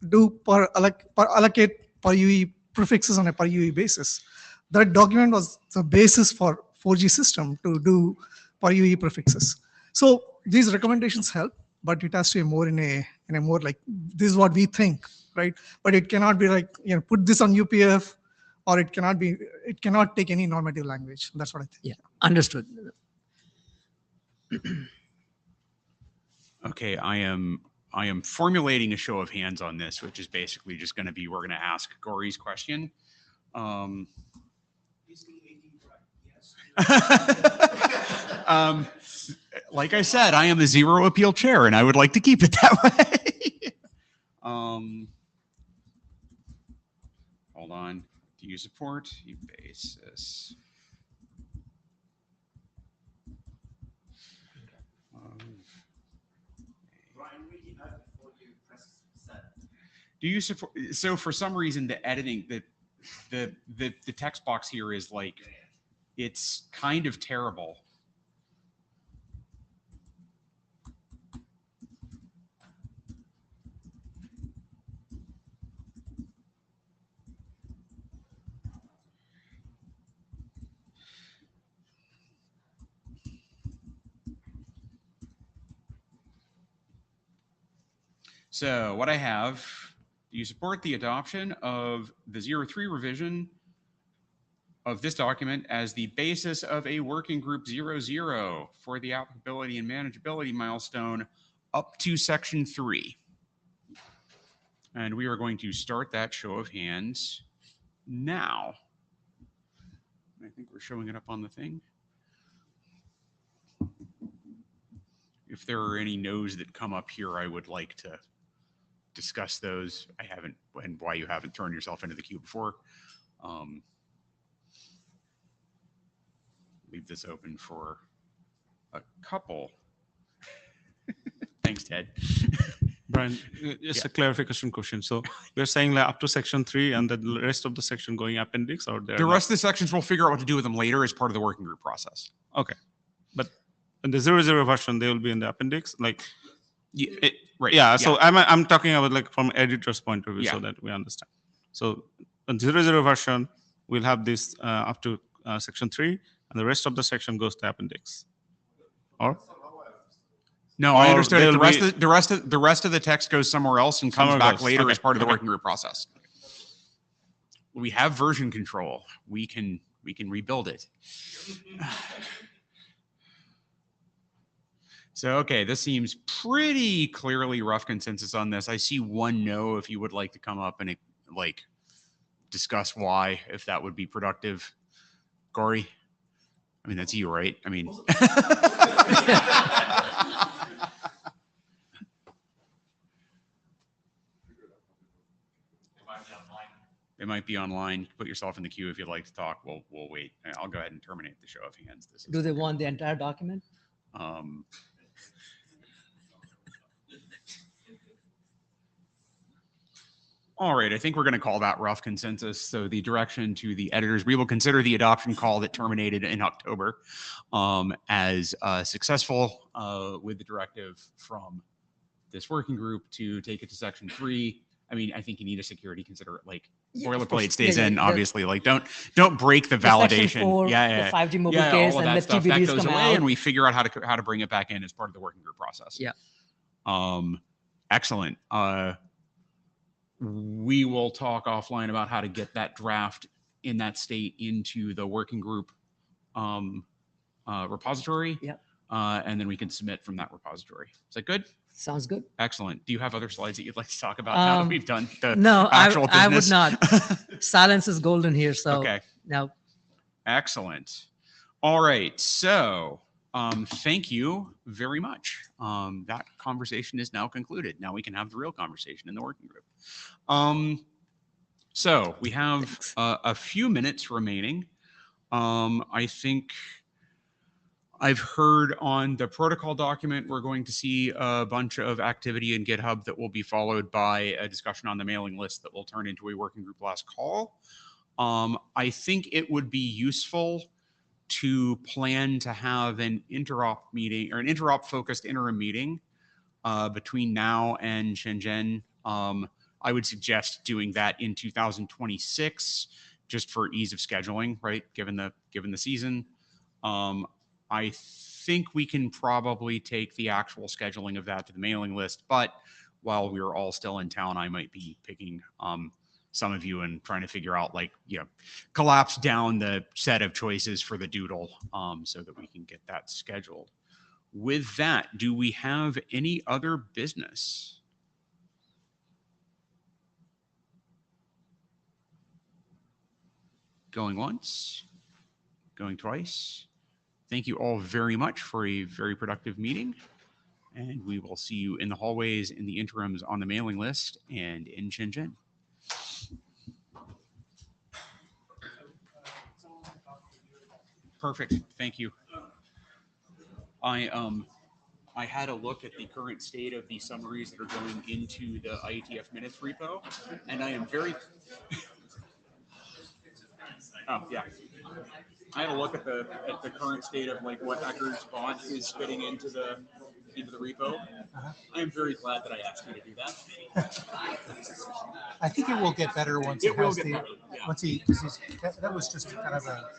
do allocate per UE prefixes on a per UE basis. That document was the basis for 4G system to do per UE prefixes. So these recommendations help, but it has to be more in a more like, this is what we think, right? But it cannot be like, put this on UPF, or it cannot take any normative language. That's what I think. Yeah, understood. Okay, I am formulating a show of hands on this, which is basically just going to be, we're going to ask Gory's question. Like I said, I am the zero appeal chair, and I would like to keep it that way. Hold on. Do you support basis? Do you support? So for some reason, the editing, the text box here is like, it's kind of terrible. So what I have, do you support the adoption of the 03 revision of this document as the basis of a working group 00 for the applicability and manageability milestone up to section 3? And we are going to start that show of hands now. I think we're showing it up on the thing. If there are any no's that come up here, I would like to discuss those. I haven't, and why you haven't thrown yourself into the queue before. Leave this open for a couple. Thanks, Ted. Brian, just a clarification question. So we're saying like up to section 3 and the rest of the section going appendix, or The rest of the sections, we'll figure out what to do with them later as part of the working group process. Okay. But in the 0.0 version, they will be in the appendix. Like, right. Yeah. So I'm talking about like from editor's point of view, so that we understand. So in 0.0 version, we'll have this up to section 3, and the rest of the section goes to appendix. Or? No, I understood it. The rest of the text goes somewhere else and comes back later as part of the working group process. We have version control. We can rebuild it. So, okay, this seems pretty clearly rough consensus on this. I see one no if you would like to come up and like discuss why, if that would be productive. Gory? I mean, that's you, right? I mean. They might be online. Put yourself in the queue if you'd like to talk. We'll wait. I'll go ahead and terminate the show of hands. Do they want the entire document? All right, I think we're going to call that rough consensus. So the direction to the editors, we will consider the adoption call that terminated in October as successful with the directive from this working group to take it to section 3. I mean, I think you need a security consider like boilerplate stays in, obviously. Like don't break the validation. 4, the 5G mobile case, all of and that the stuff that TBDs goes come away, out. and we figure out how to bring it back in as part of the working group process. Yeah. Excellent. We will talk offline about how to get that draft in that state into the working group repository. Yep. And then we can submit from that repository. Is that good? Sounds good. Excellent. Do you have other slides that you'd like to talk about now that we've done the no, actual business? I would not. Silence is golden here. So okay. No. Excellent. All right. So thank you very much. That conversation is now concluded. Now we can have the real conversation in the working group. So we have a few minutes remaining. I think I've heard on the protocol document, we're going to see a bunch of activity in GitHub that will be followed by a discussion on the mailing list that will turn into a working group last call. I think it would be useful to plan to have an interop meeting or an interop focused interim meeting between now and Shenzhen. I would suggest doing that in 2026 just for ease of scheduling, right? Given the season. I think we can probably take the actual scheduling of that to the mailing list, but while we're all still in town, I might be picking some of you and trying to figure out, like, collapse down the set of choices for the doodle so that we can get that scheduled. With that, do we have any other business? Going once, going twice. Thank you all very much for a very productive meeting. And we will see you in the hallways, in the interims, on the mailing list, and in Shenzhen. Perfect. Thank you. I had a look at the current state of the summaries that are going into the IETF minutes repo, and I am very... Oh, yeah. I had a look at the current state of like what Ecker's font is fitting into the repo. I am very glad that I asked you to do that. I think it will get better once it will get better. Yeah. Once that was just kind of a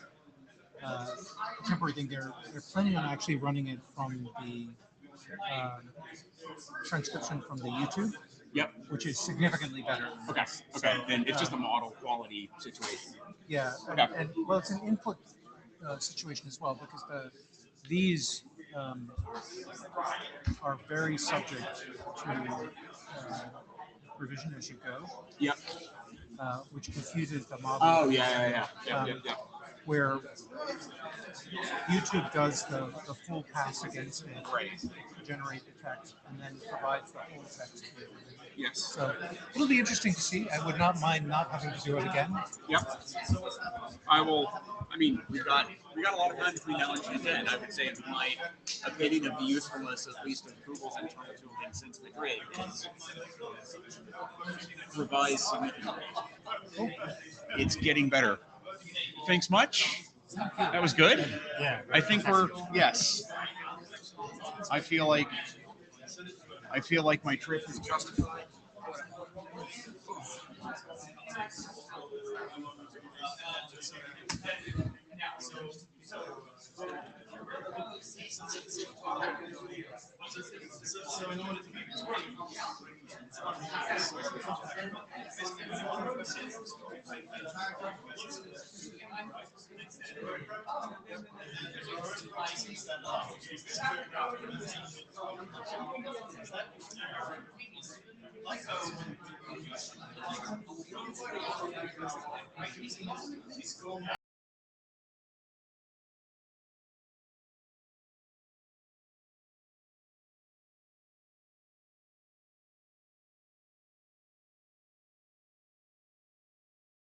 temporary thing. They're planning on actually running it from the transcription from the YouTube. Yep. Which is significantly better. Okay. Okay. So, then it's just a model quality situation. Yeah. Okay. And well, it's an input situation as well, because these are very subject to revision as you go. Yep. which confuses the model. Oh, yeah. Where YouTube does the full pass against it, to generate the text, and then provides the full text. Yes. So it'll be interesting to see. I would not mind not having to do it again. Yep. I will. I mean, we got a lot of time between now and June 10. I would say my opinion of the usefulness, at least of Google's internal tooling since Madrid, is revised significantly. It's getting better. Thanks much. That was good. Yeah. I think yes. I feel like my trip is justified.